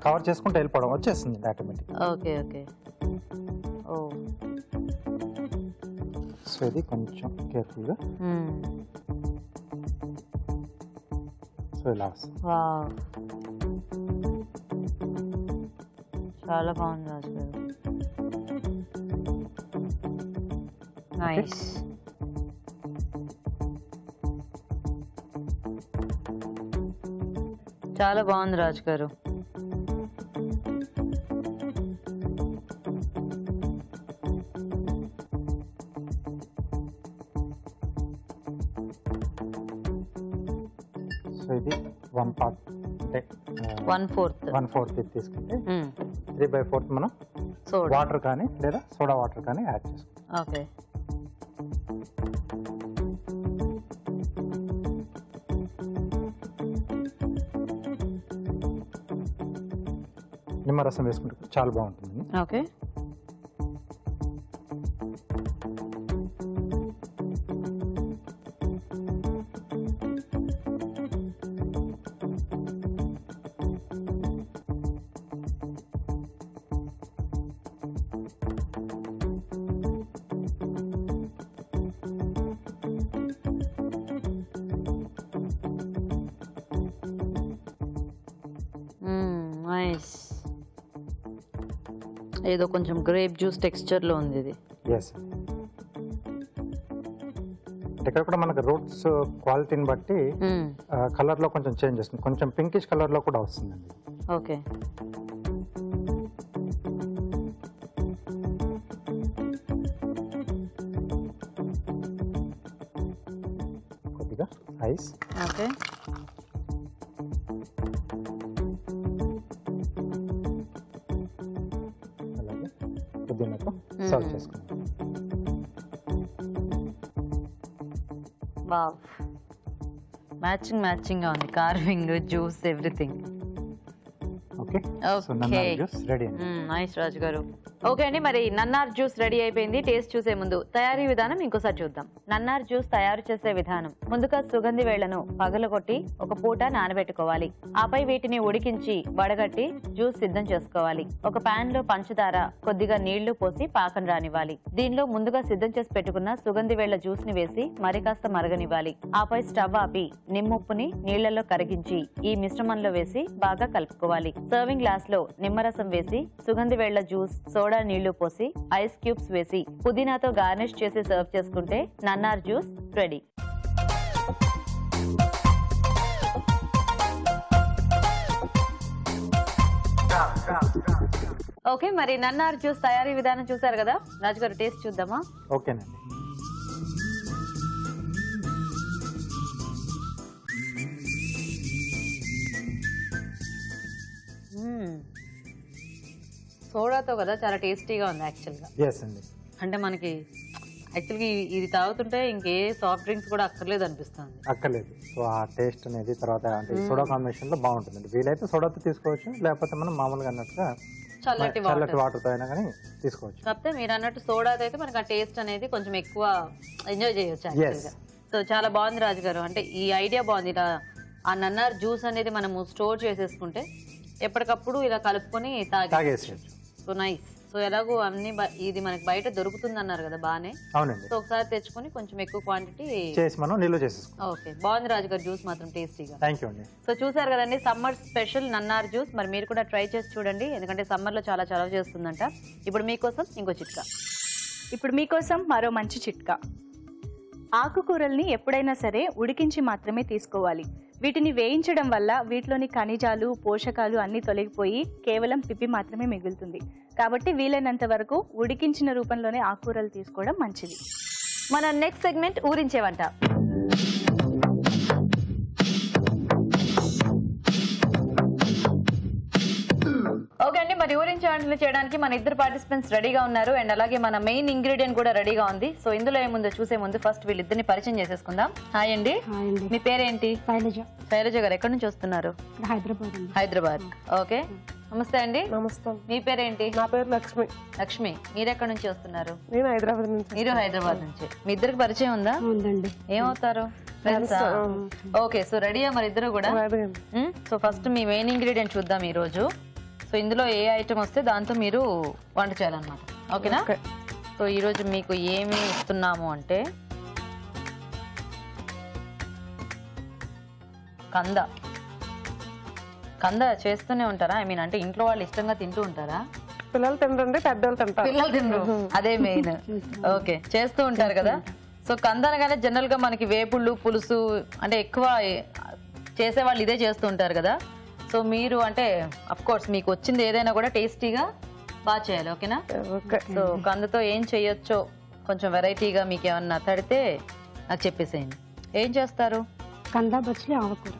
Speaker 2: కవర్ చేసుకుంటే వెళ్ళిపోవడం వచ్చేస్తుంది automatic.
Speaker 1: Okay okay. Oh,
Speaker 2: so ఇది కొంచెం కేర్ఫుల్గా సో ఇలా వస్తుంది.
Speaker 1: చాలా బాగుంది రాజు గారు. నైస్. చాలా బాగుంది రాజు గారు.
Speaker 2: సో ఇది 1/4 అంటే 1/4 తీసుకుంటే 3/4 మనం వాటర్ కానీ లేదా సోడా వాటర్ కానీ యాడ్ చేసుకోవాలి.
Speaker 1: ఓకే.
Speaker 2: నిమ్మరసం వేసుకుంటే చాలా బాగుంటుంది.
Speaker 1: ఓకే. నైస్. ఏదో కొంచెం గ్రేప్ జ్యూస్ టెక్స్చర్ లో ఉంది ఇది.
Speaker 2: ఎస్, ఇక్కడ కూడా మనకు రూట్స్ క్వాలిటీని బట్టి కలర్ లో కొంచెం చేంజ్ వస్తుంది, కొంచెం పింకిష్ కలర్ లో కూడా వస్తుందండి.
Speaker 1: ఓకే.
Speaker 2: కొద్దిగా ఐస్.
Speaker 1: ఓకే.
Speaker 2: అలాగే పుదీనాతో సర్వ్ చేసుకుందాం.
Speaker 1: వావ్, మ్యాచింగ్ గా ఉంది, carving, juice, everything.
Speaker 2: Okay, so నన్నారి juice ready.
Speaker 1: Nice Raju garu. Okay అండి, మరి నన్నార్ జ్యూస్ రెడీ అయిపోయింది. టేస్ట్ చూసే ముందు తయారీ విధానం ఇంకోసారి చూద్దాం. నన్నార్ జ్యూస్ తయారు చేసే విధానం: ముందుగా సుగంధి వేళ్లను పగలగొట్టి ఒక పూట నానబెట్టుకోవాలి. ఆపై వీటిని ఉడికించి వడగట్టి జ్యూస్ సిద్ధం చేసుకోవాలి. ఒక పాన్ లో పంచదార, కొద్దిగా నీళ్లు పోసి పాకం రానివ్వాలి. దీనిలో ముందుగా సిద్ధం చేసి పెట్టుకున్న సుగంధి వేళ్ల జ్యూస్ ని వేసి మరి కాస్త మరగనివ్వాలి. ఆపై స్టవ్ ఆపి నిమ్ముప్పుని నీళ్లలో కరిగించి ఈ మిశ్రమంలో వేసి బాగా కలుపుకోవాలి. సర్వింగ్ గ్లాస్ లో నిమ్మరసం వేసి సుగంధి వేళ్ల జ్యూస్, సోడా నీళ్లు పోసి ఐస్ క్యూబ్స్ వేసి పుదీనాతో గార్నిష్ చేసి సర్వ్ చేసుకుంటే నన్నార్ జ్యూస్ రెడీ. ఓకే, మరి నన్నార్ జ్యూస్ తయారీ విధానం చూసారు కదా రాజు గారు, టేస్ట్ చూద్దామా?
Speaker 2: ఓకేనండి.
Speaker 1: సోడాతో కదా, చాలా టేస్టీగా ఉంది యాక్చువల్గా.
Speaker 2: ఎస్ అండి.
Speaker 1: అంటే మనకి యాక్చువల్గా ఇది తాగుతుంటే ఇంకే సాఫ్ట్ డ్రింక్స్ కూడా అక్కర్లేదు అనిపిస్తుంది.
Speaker 2: అక్కర్లేదు. సో ఆ టేస్ట్ అనేది తర్వాత అంటే సోడా కాంబినేషన్ లో బాగుంటుందండి. వీలైతే సోడాతో తీసుకోవచ్చు, లేకపోతే మనం మామూలుగా అన్నట్టుగా
Speaker 1: చల్లటి
Speaker 2: వాటర్ తో అయినా కానీ తీసుకోవచ్చు.
Speaker 1: కాకపోతే మీరు అన్నట్టు సోడాతో అయితే మనకి ఆ టేస్ట్ అనేది కొంచెం ఎక్కువ ఎంజాయ్ చేయొచ్చు యాక్చువల్గా. సో చాలా బాగుంది రాజు గారు, అంటే ఈ ఐడియా బాగుంది. ఇలా ఆ నన్నార్ జ్యూస్ అనేది మనము స్టోర్ చేసేసుకుంటే ఎప్పటికప్పుడు ఇలా కలుపుకొని
Speaker 2: తాగేసేయచ్చు.
Speaker 1: So nice. సో ఎలాగో అన్ని ఇది మనకి బయట దొరుకుతుంది అన్నారు కదా, బానే.
Speaker 2: అవునండి.
Speaker 1: సో ఒకసారి తెచ్చుకొని కొంచెం ఎక్కువ క్వాంటిటీ
Speaker 2: చేసి మనం నిల్వ చేసేసుకోవాలి.
Speaker 1: ఓకే, బాగుంది రాజు గారు, జ్యూస్ మాత్రం టేస్టీగా.
Speaker 2: థ్యాంక్ యూ అండి.
Speaker 1: సో చూసారు కదండి, సమ్మర్ స్పెషల్ నన్నార్ జ్యూస్. మరి మీరు కూడా ట్రై చేసి చూడండి, ఎందుకంటే సమ్మర్ లో చాలా చలవ చేస్తుందంట. ఇప్పుడు మీకోసం ఇంకో చిట్కా.
Speaker 3: ఇప్పుడు మీకోసం మరో మంచి చిట్కా. ఆకుకూరల్ని ఎప్పుడైనా సరే ఉడికించి మాత్రమే తీసుకోవాలి. వీటిని వేయించడం వల్ల వీటిలోని ఖనిజాలు, పోషకాలు అన్ని తొలగిపోయి కేవలం పిప్పి మాత్రమే మిగులుతుంది. కాబట్టి వీలైనంత వరకు ఉడికించిన రూపంలోనే ఆకుకూరలు తీసుకోవడం మంచిది.
Speaker 1: మన నెక్స్ట్ సెగ్మెంట్ ఊరించే వంట. ఓకే అండి, మరి ఊరించే వంటలు చేయడానికి మన ఇద్దరు పార్టిసిపెంట్స్ రెడీగా ఉన్నారు. అండ్ అలాగే మన మెయిన్ ఇంగ్రీడియంట్ కూడా రెడీగా ఉంది. సో ఇందులో ఏముందో చూసే ముందు ఫస్ట్ వీళ్ళిద్దరిని పరిచయం చేసేసుకుందాం. హాయ్ అండి. మీ పేరేంటి? శైలజ గారు. ఎక్కడి నుంచి వస్తున్నారు? హైదరాబాద్. ఓకే, నమస్తే అండి.
Speaker 4: నమస్తే.
Speaker 1: మీ పేరేంటి?
Speaker 4: నా పేరు లక్ష్మి.
Speaker 1: లక్ష్మి, మీరెక్కడి నుంచి వస్తున్నారు?
Speaker 4: నేను హైదరాబాద్ నుంచి.
Speaker 1: మీరు హైదరాబాద్ నుంచి. మీ ఇద్దరికి పరిచయం ఉందా?
Speaker 4: ఉందండి.
Speaker 1: ఏమవుతారు? ఓకే, సో రెడీయా మరి ఇద్దరు కూడా? సో ఫస్ట్ మీ మెయిన్ ఇంగ్రీడియంట్ చూద్దాం ఈ రోజు. సో ఇందులో ఏ ఐటమ్ వస్తే దాంతో మీరు వంట చేయాలన్నమాట. ఓకేనా? సో ఈరోజు మీకు ఏమి ఇస్తున్నాము అంటే కంద. కంద చేస్తూనే ఉంటారా? ఐ మీన్ అంటే ఇంట్లో వాళ్ళు ఇష్టంగా తింటూ ఉంటారా?
Speaker 4: పిల్లలు తినరండి, పెద్దోళ్ళు తింటారు.
Speaker 1: పిల్లలు తినరు, అదే మెయిన్. ఓకే, చేస్తూ ఉంటారు కదా. సో కంద అనగానే జనరల్ గా మనకి వేపుళ్ళు, పులుసు అంటే ఎక్కువ చేసే వాళ్ళు ఇదే చేస్తూ ఉంటారు కదా. సో మీరు అంటే అఫ్ కోర్స్ మీకు వచ్చింది ఏదైనా కూడా టేస్టీగా బాగా చేయాలి. ఓకేనా? సో కందతో ఏం చేయొచ్చో కొంచెం వెరైటీగా మీకు ఏమన్నా తడితే నాకు చెప్పేసేయండి. ఏం చేస్తారు?
Speaker 5: కంద బచ్చలి, ఆవకూర.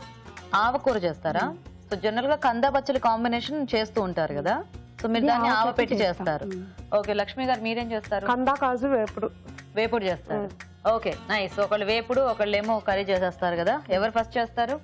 Speaker 1: ఆవకూర చేస్తారా? సో జనరల్ గా కంద బచ్చలి కాంబినేషన్ చేస్తూ ఉంటారు కదా. సో మీరు దాన్ని ఆవ పెట్టి చేస్తారు. ఓకే, లక్ష్మి గారు మీరేం చేస్తారు?
Speaker 4: కంద, కాజు, వేపుడు.
Speaker 1: వేపుడు చేస్తారు. Okay, nice. ఒకళ్ళు వేపుడు, ఒకళ్ళేమో కర్రీ చేసేస్తారు కదా. ఎవరు ఫస్ట్ చేస్తారు?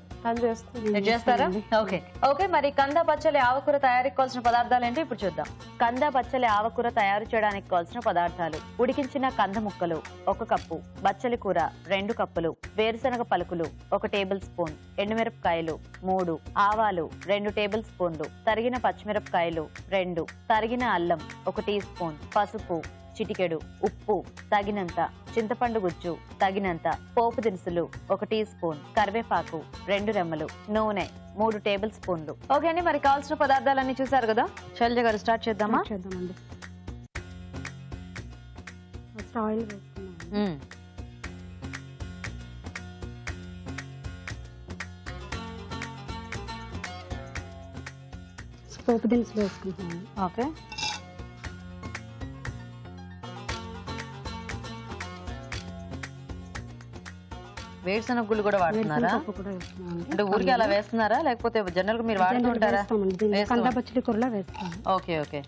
Speaker 1: మీరు చేస్తారా? ఓకే. ఓకే, మరి కంద బచ్చలి ఆవకూర తయారీకి కావాల్సిన పదార్థాలు ఏంటి ఇప్పుడు చూద్దాం. కంద బచ్చలి ఆవకూర తయారు చేయడానికి కావాల్సిన పదార్థాలు: ఉడికించిన కంద ముక్కలు 1 కప్పు, బచ్చలి కూర 2 కప్పులు, వేరుశనగ పలుకులు 1 టేబుల్ స్పూన్, ఎండుమిరపకాయలు 3, ఆవాలు 2 టేబుల్ స్పూన్లు, తరిగిన పచ్చిమిరపకాయలు 2, తరిగిన అల్లం 1 టీ స్పూన్, పసుపు చిటికెడు, ఉప్పు తగినంత, చింతపండు గుజ్జు తగినంత, పోపు దినుసులు 1 టీ స్పూన్, కరివేపాకు 2 రెమ్మలు, నూనె 3 టేబుల్ స్పూన్లు. ఓకే అండి, మరి కావాల్సిన పదార్థాలన్నీ చూసారు కదా, శైలజ గారు స్టార్ట్ చేద్దామా?
Speaker 5: చేద్దామండి. ఫస్ట్ ఆయిల్ వేసుకున్నాం. పోపు దినుసులు వేసుకుంటున్నాను.
Speaker 1: ఓకే. వేరుశనగ గుళ్ళు కూడా వాడుతున్నారా?
Speaker 5: పప్పు కూడా వేస్తున్నాను.
Speaker 1: అంటే ఊరికి అలా వేస్తున్నారా లేకపోతే జనరల్ గా మీరు వాడుతుంటారా?
Speaker 5: కంద పచ్చడి కూరలో వేస్తాను.
Speaker 1: Okay okay.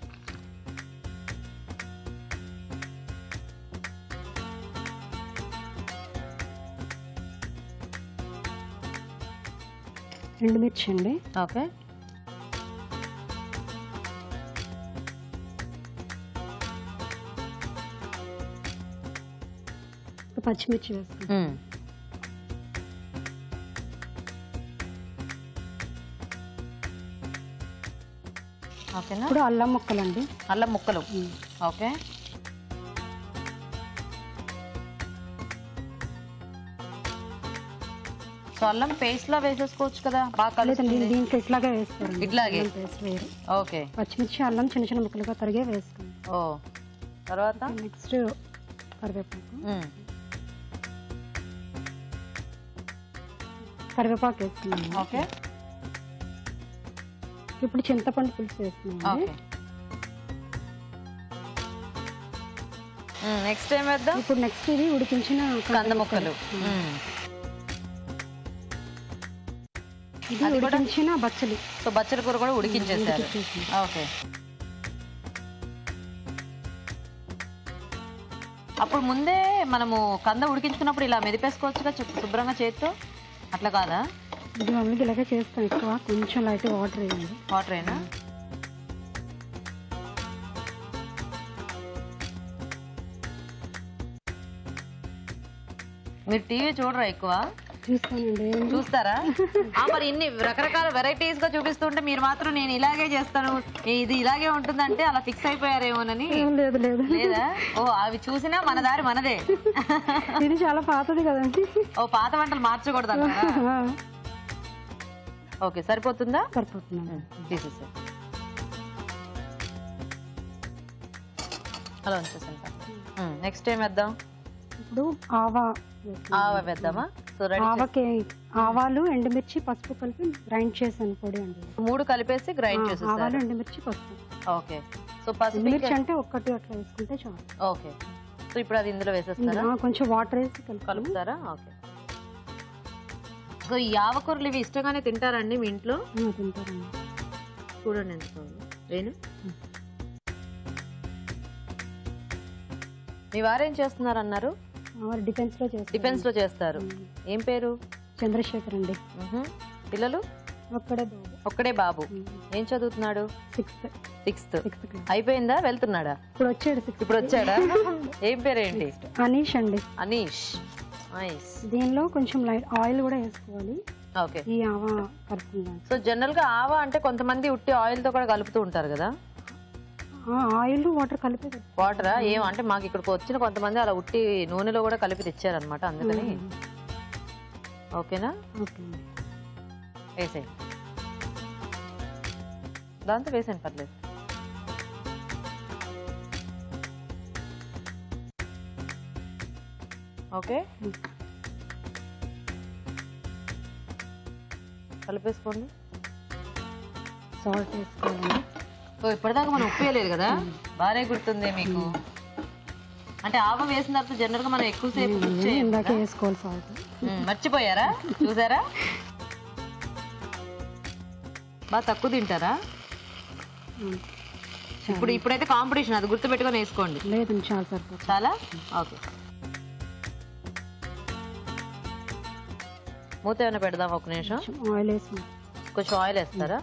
Speaker 5: ఎండుమిర్చి అండి.
Speaker 1: ఓకే.
Speaker 5: పచ్చిమిర్చి వేసుకుంటాం.
Speaker 1: ఓకేనా?
Speaker 5: ఇప్పుడు అల్లం ముక్కలండి.
Speaker 1: అల్లం ముక్కలు. ఓకే. సో అల్లం పేస్ట్ లా వేసేసుకోవచ్చు కదా, బాగా కలుస్తుంది.
Speaker 5: దీంట్లో ఇట్లాగే వేస్తారు.
Speaker 1: ఇట్లాగే
Speaker 5: పేస్ట్ వేరు.
Speaker 1: ఓకే.
Speaker 5: పచ్చిమిర్చి అల్లం చిన్న చిన్న ముక్కలుగా తరిగే వేస్తాం.
Speaker 1: ఓ, తర్వాత
Speaker 5: నెక్స్ట్ కరివేపాకు వేస్తున్నాం.
Speaker 1: ఓకే.
Speaker 5: ఇప్పుడు చింతపండు పులుసు వేస్తున్నాం.
Speaker 1: నెక్స్ట్ ఏం వేద్దాం?
Speaker 5: ఇప్పుడు నెక్స్ట్ ఇది ఉడికించిన
Speaker 1: కంద ముక్కలు.
Speaker 5: ఇది ఉడికించిన బచ్చలి.
Speaker 1: సో బచ్చలి కూర కూడా ఉడికించేసారు. ఓకే. అప్పుడు ముందే మనము కంద ఉడికించుకున్నప్పుడు ఇలా మెదిపేసుకోవచ్చుగా శుభ్రంగా చేత్తో, అట్లా కాదా?
Speaker 5: ఇది మమ్మల్ని ఇలాగే చేస్తాం. ఎక్కువ కొంచెం లైట్ వాటర్ వేయండి.
Speaker 1: వాటర్ అయినా మీరు టీవీ చూడరా ఎక్కువ?
Speaker 5: చూస్తానండి.
Speaker 1: చూస్తారా? మరి ఇన్ని రకరకాల వెరైటీస్ గా చూపిస్తుంటే మీరు మాత్రం నేను ఇలాగే చేస్తాను, ఇది ఇలాగే ఉంటుందంటే అలా ఫిక్స్ అయిపోయారేమోనని.
Speaker 5: లేదు లేదు.
Speaker 1: లేదా? ఓ, అవి చూసినా మన దారి మనదే.
Speaker 5: ఇది చాలా పాతది కదండి.
Speaker 1: ఓ, పాత వంటలు మార్చకూడదు అంటారా? ఓకే, సరిపోతుందా?
Speaker 5: సరిపోతుంది.
Speaker 1: తీసేసా అలా ఉంచేసాను. నెక్స్ట్ ఏం వేద్దాం?
Speaker 5: ఇప్పుడు ఆవా
Speaker 1: వేద్దామా? సో
Speaker 5: ఆవకి ఆవాలు ఎండుమిర్చి పసుపు కలిపి గ్రైండ్ చేశాను పొడి అండి.
Speaker 1: 3 కలిపేసి గ్రైండ్ చేసేసారు.
Speaker 5: ఆవాలు ఎండుమిర్చి పసుపు.
Speaker 1: ఓకే. సో పసుపు
Speaker 5: మిర్చి అంటే ఒక్కటి అట్లా వేసుకుంటే చాలు.
Speaker 1: ఓకే. సో ఇప్పుడు అది ఇందులో వేసేస్తారా?
Speaker 5: కొంచెం వాటర్ వేసి
Speaker 1: కలుపుతారా? ఓకే. సో ఈ ఆవకూరలు ఇవి ఇష్టంగానే తింటారండి మీ ఇంట్లో?
Speaker 5: తింటారండి.
Speaker 1: చూడండి ఎందుకు రేణు. మీ వారేం చేస్తున్నారు అన్నారు? డిఫెన్స్ లో చేస్తారు. ఏం పేరు?
Speaker 5: చంద్రశేఖర్ అండి.
Speaker 1: పిల్లలు? ఒక్కడే బాబు. ఏం చదువుతున్నాడు? 6th. అయిపోయిందా? వెళ్తున్నాడా? ఇప్పుడు వచ్చాడా? ఏం పేరేంటి?
Speaker 5: అనీష్ అండి.
Speaker 1: అనీష్. నైస్.
Speaker 5: దీనిలో కొంచెం లైట్ ఆయిల్ కూడా వేసుకోవాలి.
Speaker 1: ఓకే.
Speaker 5: ఈ ఆవా కలుపుకుందాం.
Speaker 1: సో జనరల్ గా ఆవా అంటే కొంతమంది ఉట్టి ఆయిల్ తో కూడా కలుపుతూ ఉంటారు కదా?
Speaker 5: ఆయిల్ వాటర్ కలిపి.
Speaker 1: వాటరా? ఏం అంటే మాకు ఇక్కడికి వచ్చిన కొంతమంది అలా ఉట్టి నూనెలో కూడా కలిపి తెచ్చారనమాట, అందుకని. ఓకేనా? వేసేయండి. దాంతో వేసేయండి, పర్లేదు. ఓకే, కలిపేసుకోండి.
Speaker 5: సాల్ట్ వేసుకోవాలి.
Speaker 1: సో ఇప్పటిదాకా మనం ఉప్పు వేయలేదు కదా, బాగానే గుర్తుంది మీకు. అంటే ఆవ వేసిన తర్వాత జనరల్ గా మనం ఎక్కువసేపు
Speaker 5: వేసుకోవాలి సాల్ట్.
Speaker 1: మర్చిపోయారా? చూసారా? బాగా తక్కువ తింటారా? ఇప్పుడైతే కాంపిటీషన్, అది గుర్తు పెట్టుకొని వేసుకోండి.
Speaker 5: లేదు, చాలా సరిపోతుంది.
Speaker 1: చాలా? ఓకే. మూత ఏమైనా పెడదాం? ఒక నిమిషం.
Speaker 5: ఆయిల్ వేసి
Speaker 1: కొంచెం ఆయిల్ వేస్తారా?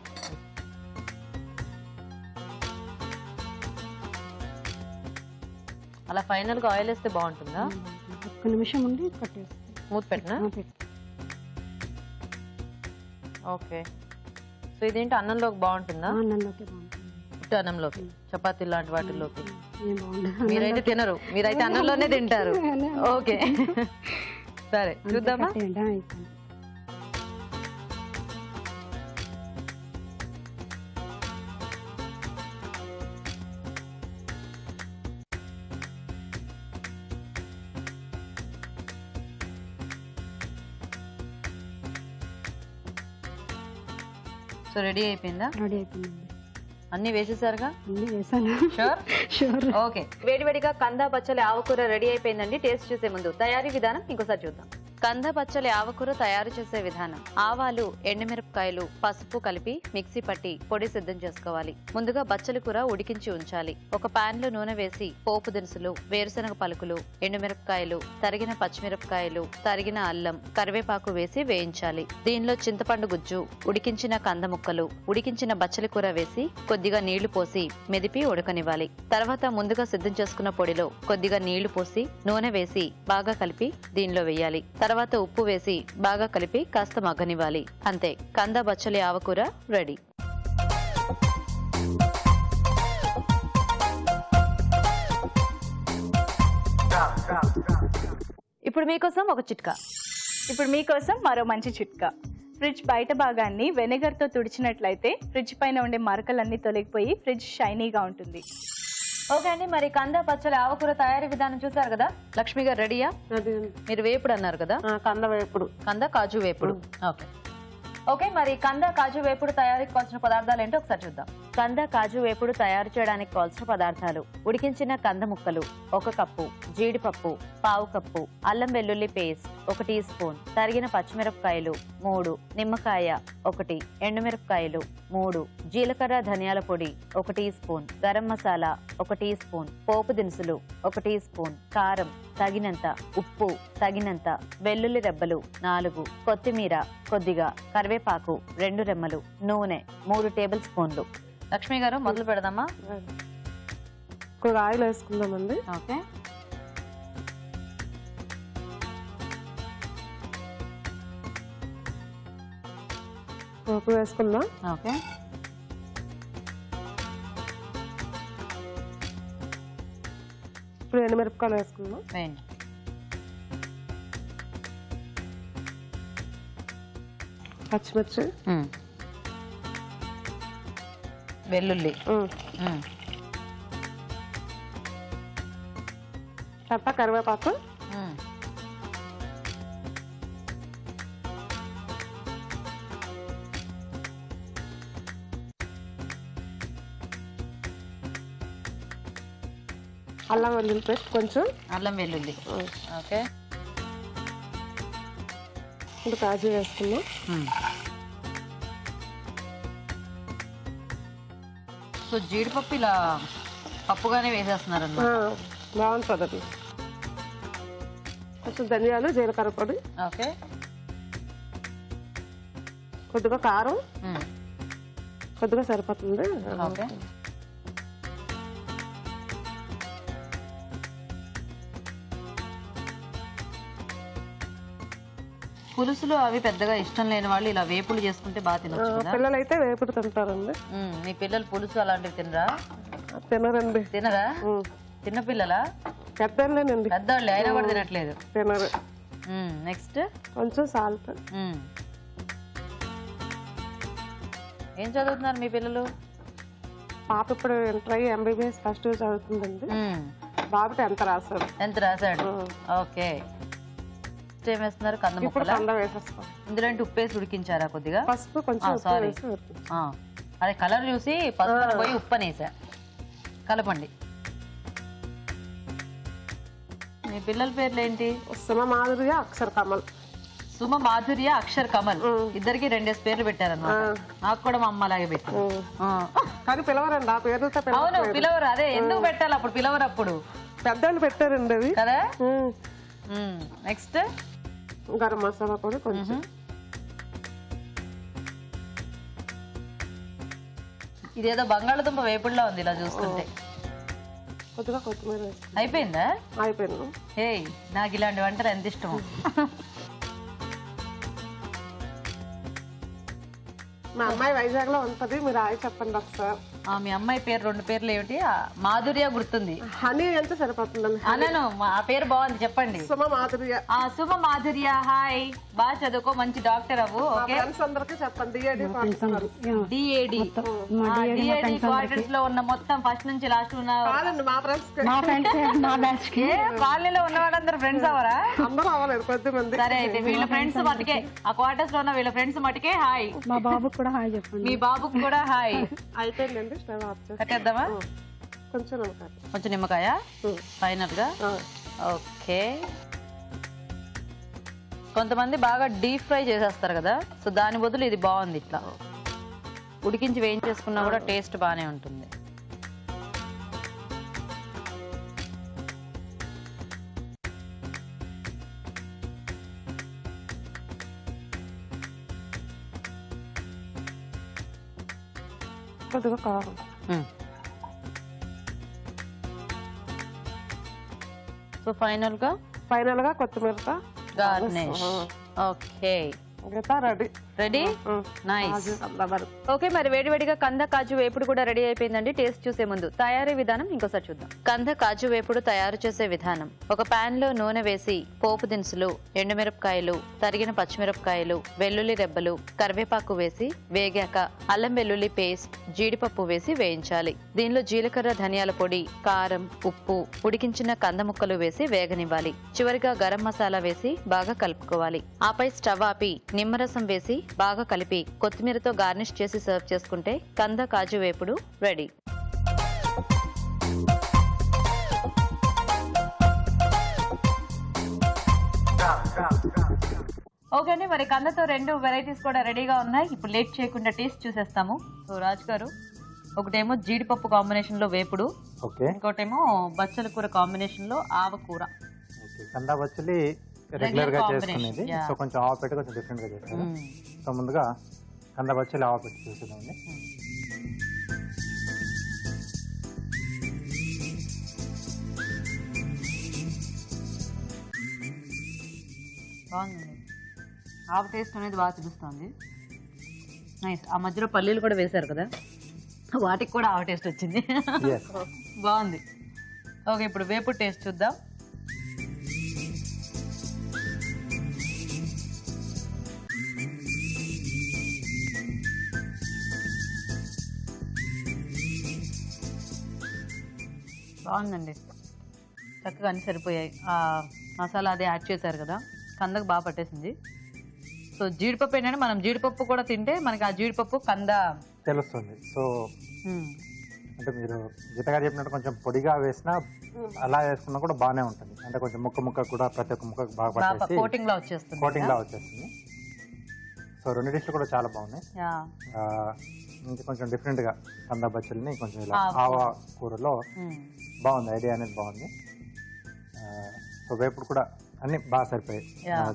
Speaker 1: అలా ఫైనల్ గా ఆయిల్ వేస్తే బాగుంటుందా?
Speaker 5: ఒక్క నిమిషం ఉండి కట్టేసి
Speaker 1: మూత పెట్టినా? ఓకే. సో ఇదేంటి, అన్నంలోకి బాగుంటుందా?
Speaker 5: అన్నంలోకి బాగుంటుంది.
Speaker 1: పుట్టు అన్నంలోకి, చపాతీ లాంటి వాటిల్లోకి. మీరైతే తినరు, మీరైతే అన్నంలోనే తింటారు. ఓకే, సరే చూద్దామా? సో రెడీ అయిపోయిందా?
Speaker 5: రెడీ అయిపోయిందండి.
Speaker 1: అన్ని వేసేసారుగా?
Speaker 5: అన్నీ వేసాను.
Speaker 1: షూర్?
Speaker 5: షూర్.
Speaker 1: ఓకే. వేడివేడిగా కంద పచ్చలి ఆవకూర రెడీ అయిపోయిందండి. టేస్ట్ చూసే ముందు తయారీ విధానం ఇంకోసారి చూద్దాం. కంద పచ్చలి ఆవకూర తయారు చేసే విధానం: ఆవాలు, ఎండుమిరపకాయలు, పసుపు కలిపి మిక్సీ పట్టి పొడి సిద్ధం చేసుకోవాలి. ముందుగా బచ్చలి కూర ఉడికించి ఉంచాలి. ఒక పాన్ లో నూనె వేసి పోపు దినుసులు, వేరుశనగ పలుకులు, ఎండుమిరపకాయలు, తరిగిన పచ్చిమిరపకాయలు, తరిగిన అల్లం, కరివేపాకు వేసి వేయించాలి. దీనిలో చింతపండు గుజ్జు, ఉడికించిన కంద ముక్కలు, ఉడికించిన బచ్చలి కూర వేసి కొద్దిగా నీళ్లు పోసి మెదిపి ఉడకనివ్వాలి. తర్వాత ముందుగా సిద్ధం చేసుకున్న పొడిలో కొద్దిగా నీళ్లు పోసి నూనె వేసి బాగా కలిపి దీనిలో వేయాలి. తర్వాత ఉప్పు వేసి బాగా కలిపి కాస్త మగ్గనివ్వాలి. అంతే, కంద బచ్చలి ఆవకూర రెడీ. ఇప్పుడు మీకోసం ఒక చిట్కా.
Speaker 3: ఇప్పుడు మీకోసం మరో మంచి చిట్కా. ఫ్రిడ్జ్ బయట భాగాన్ని వెనిగర్తో తుడిచినట్లయితే ఫ్రిడ్జ్ పైన ఉండే మరకలన్నీ తొలగిపోయి ఫ్రిడ్జ్ షైనీగా ఉంటుంది.
Speaker 1: ఓకే అండి, మరి కంద పచ్చలి ఆవకూర తయారీ విధానం చూసారు కదా. లక్ష్మి గారు రెడీయా? మీరు వేపుడు అన్నారు కదా.
Speaker 4: కంద వేపుడు,
Speaker 1: కంద కాజు వేపుడు. ఓకే ఓకే, మరి కంద కాజు వేపుడు తయారీకి కావాల్సిన పదార్థాలు ఏంటో ఒకసారి చూద్దాం. కంద కాజు వేపుడు తయారు చేయడానికి కావాల్సిన పదార్థాలు: ఉడికించిన కంద ముక్కలు 1 కప్పు, జీడిపప్పు 1/2 కప్పు, అల్లం వెల్లుల్లి పేస్ట్ 1 టీ స్పూన్, తరిగిన పచ్చిమిరపకాయలు 3, నిమ్మకాయ 1, ఎండుమిరపకాయలు 3, జీలకర్ర ధనియాల పొడి 1 teaspoon, garam masala 1 teaspoon, పోపు దినుసులు 1 టీ స్పూన్, కారం తగినంత, ఉప్పు తగినంత, వెల్లుల్లి రెబ్బలు 4, కొత్తిమీర కొద్దిగా, కరివేపాకు 2 రెమ్మలు, నూనె 3 టేబుల్ స్పూన్లు. లక్ష్మి గారు మొదలు పెడదామా?
Speaker 4: ఇప్పుడు ఆయిల్ వేసుకుందామండి.
Speaker 1: ఓకే.
Speaker 4: పోపు వేసుకుందాం.
Speaker 1: ఓకే.
Speaker 4: ఇప్పుడు ఎండుమిరపకాయలు వేసుకుందాం.
Speaker 1: వేయండి.
Speaker 4: పచ్చిమిర్చి,
Speaker 1: వెల్లుల్లి,
Speaker 4: కట్ట కరివేపాకు, అల్లం వెల్లుల్లి పేస్ట్ కొంచెం,
Speaker 1: అల్లం వెల్లుల్లి. ఓకే.
Speaker 4: ఇప్పుడు కాజు వేసుకుందాం.
Speaker 1: సో జీడిపప్పు ఇలా పప్పుగానే వేసేస్తున్నారు అన్నమాట.
Speaker 4: బాగుంటుంది అది. కొంచెం ధనియాలు, జీలకర్ర పొడి,
Speaker 1: ఓకే,
Speaker 4: కొద్దిగా కారం, కొద్దిగా సరిపోతుంది.
Speaker 1: ఓకే. పులుసులు అవి పెద్దగా ఇష్టం లేని వాళ్ళు ఇలా వేపులు చేసుకుంటే బాగా తినొచ్చు కదా.
Speaker 4: పిల్లలు అయితే వేపుడు తింటారండి.
Speaker 1: మీ పిల్లలు పులుసు అలాంటివి తినరా?
Speaker 4: తినరండి.
Speaker 1: తినరా? చిన్న పిల్లలా?
Speaker 4: పెద్దలేనండి.
Speaker 1: పెద్దవాళ్ళు అయినా కూడా తినట్లేదు.
Speaker 4: తినరు.
Speaker 1: నెక్స్ట్
Speaker 4: కొంచెం సాల్ట్.
Speaker 1: ఏం చదువుతున్నారు మీ పిల్లలు?
Speaker 4: పాప ఇప్పుడు ఇంటర్ అయ్యి MBBS ఫస్ట్ ఇయర్ చదువుతుందండి. బాబు 10th రాశాడు.
Speaker 1: 10th రాశాడు. ఓకే. ఏం వేస్తున్నారు? కంద ముక్కలు.
Speaker 4: కంద వేసేస్తాం.
Speaker 1: ఇందులో ఉప్పు వేసి ఉడికించారా కొద్దిగా?
Speaker 4: పసుపు కొంచెం.
Speaker 1: సారీ, అదే కలర్ చూసి పసుపు పోయి ఉప్పు అనేసా. కలపండి. మీ పిల్లల పేర్లు ఏంటి?
Speaker 4: సుమ మాధుర్య, అక్షర్ కమల్.
Speaker 1: సుమ మాధుర్య, అక్షర్ కమల్. ఇద్దరికి 2 పేర్లు పెట్టారన్నమాట. నాకు కూడా మా అమ్మ అలాగే పెట్టారు.
Speaker 4: కానీ పిలవరండి ఆ పేర్లతో.
Speaker 1: అవును, పిలవరు. అదే ఎందుకు పెట్టాలి అప్పుడు? పిలవరు అప్పుడు.
Speaker 4: పెద్దవాళ్ళు పెట్టారండి అది
Speaker 1: కదా. నెక్స్ట్
Speaker 4: గరం మసాలా పొడి కొంచెం.
Speaker 1: ఇదేదో బంగాళదుంప వేపుడులా ఉంది ఇలా చూస్తుంటే.
Speaker 4: కొద్దిగా కొత్తిమీర.
Speaker 1: అయిపోయిందా?
Speaker 4: అయిపోయింది.
Speaker 1: హే, నాకు ఇలాంటి వంటలు ఎంత ఇష్టం.
Speaker 4: మా అమ్మాయి వైజాగ్ లో ఉంటది, మీరు ఆయి చెప్పండి ఒకసారి.
Speaker 1: మీ అమ్మాయి పేరు 2 పేర్లు ఏమిటి? మాధుర్య గుర్తుంది.
Speaker 4: హనీ ఎంత సరిపోతుందండి?
Speaker 1: అన్నాను, ఆ పేరు బాగుంది, చెప్పండి.
Speaker 4: సుమ మాధుర్య.
Speaker 1: సుమ మాధుర్య. హాయ్, బాగా చదువుకో, మంచి డాక్టర్ అవ్వు. ఓకే,
Speaker 4: అందరికి చెప్పండి.
Speaker 1: డిఏడి క్వార్టర్స్ లో ఉన్న మొత్తం ఫస్ట్ నుంచి లాస్ట్ ఉన్న
Speaker 4: మా ఫ్రెండ్స్,
Speaker 1: కాలనీలో ఉన్న వాళ్ళందరూ ఫ్రెండ్స్ అవరా?
Speaker 4: అందరూ అవ్వలేదు, కొద్దిమంది.
Speaker 1: సరే అయితే వీళ్ళ ఫ్రెండ్స్ మటుకే, ఆ క్వార్టర్స్ లో ఉన్న వీళ్ళ ఫ్రెండ్స్ మటుకే హాయ్.
Speaker 5: మా బాబు కూడా హాయ్ చెప్పండి.
Speaker 1: మీ బాబుకి కూడా హాయ్.
Speaker 4: అయిపోయిందండి, స్టవ్ ఆఫ్ చేసి
Speaker 1: కట్టేద్దామా?
Speaker 4: కొంచెం నిమ్మకాయ.
Speaker 1: కొంచెం నిమ్మకాయ ఫైనల్ గా. ఓకే, కొంతమంది బాగా డీప్ ఫ్రై చేసేస్తారు కదా, సో దాని బదులు ఇది బాగుంది. ఇట్లా ఉడికించి వేయించేసుకున్నా కూడా టేస్ట్ బాగానే ఉంటుంది.
Speaker 4: కొద్దిగా కారం.
Speaker 1: సో ఫైనల్ గా
Speaker 4: కొత్తిమీర
Speaker 1: garnish. Okay,
Speaker 4: ready.
Speaker 1: Ready, nice. Okay, మరి వేడివేడిగా కంద కాజు వేపుడు కూడా రెడీ అయిపోయిందండి. టేస్ట్ చూసే ముందు తయారీ విధానం ఇంకోసారి చూద్దాం. కంద కాజు వేపుడు తయారు చేసే విధానం: ఒక పాన్ లో నూనె వేసి పోపు దినుసులు, ఎండుమిరపకాయలు, తరిగిన పచ్చిమిరపకాయలు, వెల్లుల్లి రెబ్బలు, కరివేపాకు వేసి వేగాక అల్లం వెల్లుల్లి పేస్ట్, జీడిపప్పు వేసి వేయించాలి. దీనిలో జీలకర్ర, ధనియాల పొడి, కారం, ఉప్పు, ఉడికించిన కంద ముక్కలు వేసి వేగనివ్వాలి. చివరిగా గరం మసాలా వేసి బాగా కలుపుకోవాలి. ఆపై స్టవ్ ఆపి నిమ్మరసం వేసి బాగా కలిపి కొత్తిమీరతో గార్నిష్ చేసి సర్వ్ చేసుకుంటే కంద కాజు వేపుడు రెడీ. ఓకే అండి, మరి కందతో 2 వెరైటీస్ కూడా రెడీగా ఉన్నాయి. ఇప్పుడు లేట్ చేయకుండా టేస్ట్ చూసేస్తాము. సో రాజు గారు, ఒకటేమో జీడిపప్పు కాంబినేషన్ లో వేపుడు, ఇంకోటేమో బచ్చల కూర కాంబినేషన్ లో ఆవకూర.
Speaker 2: కంద బచ్చలి రెగ్యులర్ గా చేసుకునేది, సో కొంచెం ఆవ పెట్టి కొంచెం డిఫరెంట్ గా చేస్తాను. సో ముందుగా కంద బచ్చలి ఆవ పెట్టి చూసేదాన్ని.
Speaker 1: బాగుందండి, ఆవ టేస్ట్ అనేది బాగా తెలుస్తుంది. నైస్. ఆ మధ్యలో పల్లీలు కూడా వేశారు కదా, వాటికి కూడా ఆవ టేస్ట్ వచ్చింది. బాగుంది. ఓకే, ఇప్పుడు వేపుడు టేస్ట్ చూద్దాం. బాగుందండి, చక్కగా అన్ని సరిపోయాయి. మసాలా అదే యాడ్ చేశారు కదా, కందకు బాగా పట్టేసింది. సో జీడిపప్పు ఏంటంటే మనం జీడిపప్పు కూడా తింటే మనకి ఆ జీడిపప్పు కంద
Speaker 2: తెలుస్తుంది. సో అంటే మీరు గీత గారు చెప్పినట్టు కొంచెం పొడిగా వేసినా అలా వేసుకున్నా కూడా బాగానే ఉంటుంది. అంటే కొంచెం ముక్క కూడా ప్రతి ఒక్క ముక్కకు బాగా పట్టేసి
Speaker 1: కోటింగ్ లా వచ్చేస్తుంది.
Speaker 2: సో 2 డిష్లు కూడా చాలా బాగున్నాయి. ఇంకా కొంచెం డిఫరెంట్ గా కంద బచ్చల్ని కొంచెం ఇలా ఆవా కూరలో బాగుంది, ఐడియా అనేది బాగుంది. సో వేపుడు కూడా అన్ని బాగా సరిపోయాయి.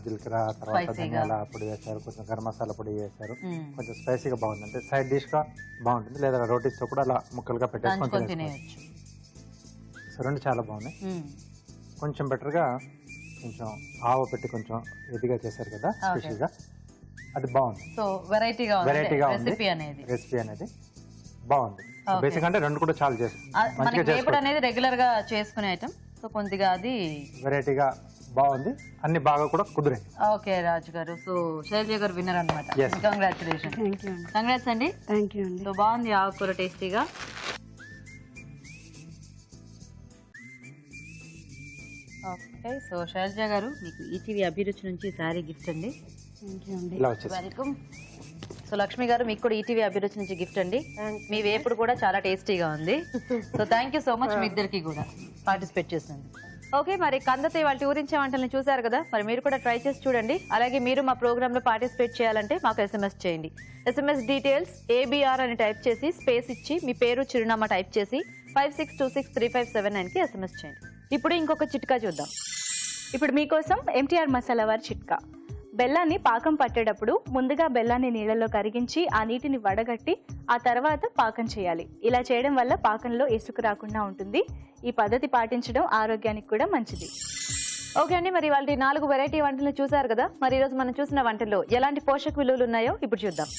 Speaker 2: జీలకర్ర, తర్వాత ధనియాల పొడి వేశారు, కొంచెం గరం మసాలా పొడి వేశారు, కొంచెం స్పైసీగా బాగుంది. అంటే సైడ్ డిష్ గా బాగుంటుంది, లేదా రోటీస్ తో కూడా అలా ముక్కలుగా పెట్టేసి. సో 2 చాలా బాగున్నాయి. కొంచెం బెటర్ గా కొంచెం ఆవ పెట్టి కొంచెం ఎదిగా చేశారు కదా స్పెషల్ గా, అది బాగుంది.
Speaker 1: సో వెరైటీగా ఉంది
Speaker 2: రెసిపీ అనేది బాగుంది. బేసిక్ అంటే 2 కూడా చాలా
Speaker 1: వేపుడు అనేది రెగ్యులర్ గా చేసుకునే ఐటమ్. సో కొద్దిగా అది
Speaker 2: వెరైటీగా బాగుంది, అన్ని బాగా కూడా కుదిరాయి.
Speaker 1: ఓకే రాజు గారు, సో శైలజ గారు విన్నర్ అన్నమాట. కంగ్రాచులేషన్. కంగ్రాట్స్ అండి. సో బాగుంది ఆకుకూర టేస్టీగా. ఓకే, సో శైలజ గారు మీకు ఈటీవీ అభిరుచి నుంచి సారీ గిఫ్ట్ అండి. వెల్కమ్. సో లక్ష్మి గారు మీకు కూడా ఈటీవీ అభిరుచి నుంచి గిఫ్ట్ అండి. మీ వేపుడు కూడా చాలా టేస్టీగా ఉంది. So thank you so much మీ ఇద్దరికి కూడా పార్టిసిపేట్ చేసినందుకు. ఓకే, మరి కందతో వాళ్ళ ఊరించే వంటలను చూసారు కదా, మరి మీరు కూడా ట్రై చేసి చూడండి. అలాగే మీరు మా ప్రోగ్రామ్ లో పార్టిసిపేట్ చేయాలంటే మాకు SMS చేయండి. SMS డీటెయిల్స్ ABR అని టైప్ చేసి స్పేస్ ఇచ్చి మీ పేరు, చిరునామా టైప్ చేసి 56263579 కి SMS చేయండి. ఇప్పుడు ఇంకొక చిట్కా చూద్దాం.
Speaker 3: ఇప్పుడు మీకోసం MTR మసాలా వారి చిట్కా. బెల్లాన్ని పాకం పట్టేటప్పుడు ముందుగా బెల్లాన్ని నీళ్ళలో కరిగించి ఆ నీటిని వడగట్టి ఆ తర్వాత పాకం చేయాలి. ఇలా చేయడం వల్ల పాకంలో ఇసుక రాకుండా ఉంటుంది. ఈ పద్ధతి పాటించడం ఆరోగ్యానికి కూడా మంచిది. ఓకే అండి, మరి వాళ్ళ 4 వెరైటీ వంటలను చూసారు కదా, మరి ఈరోజు మనం చూసిన వంటల్లో ఎలాంటి పోషక విలువలు ఉన్నాయో ఇప్పుడు చూద్దాం.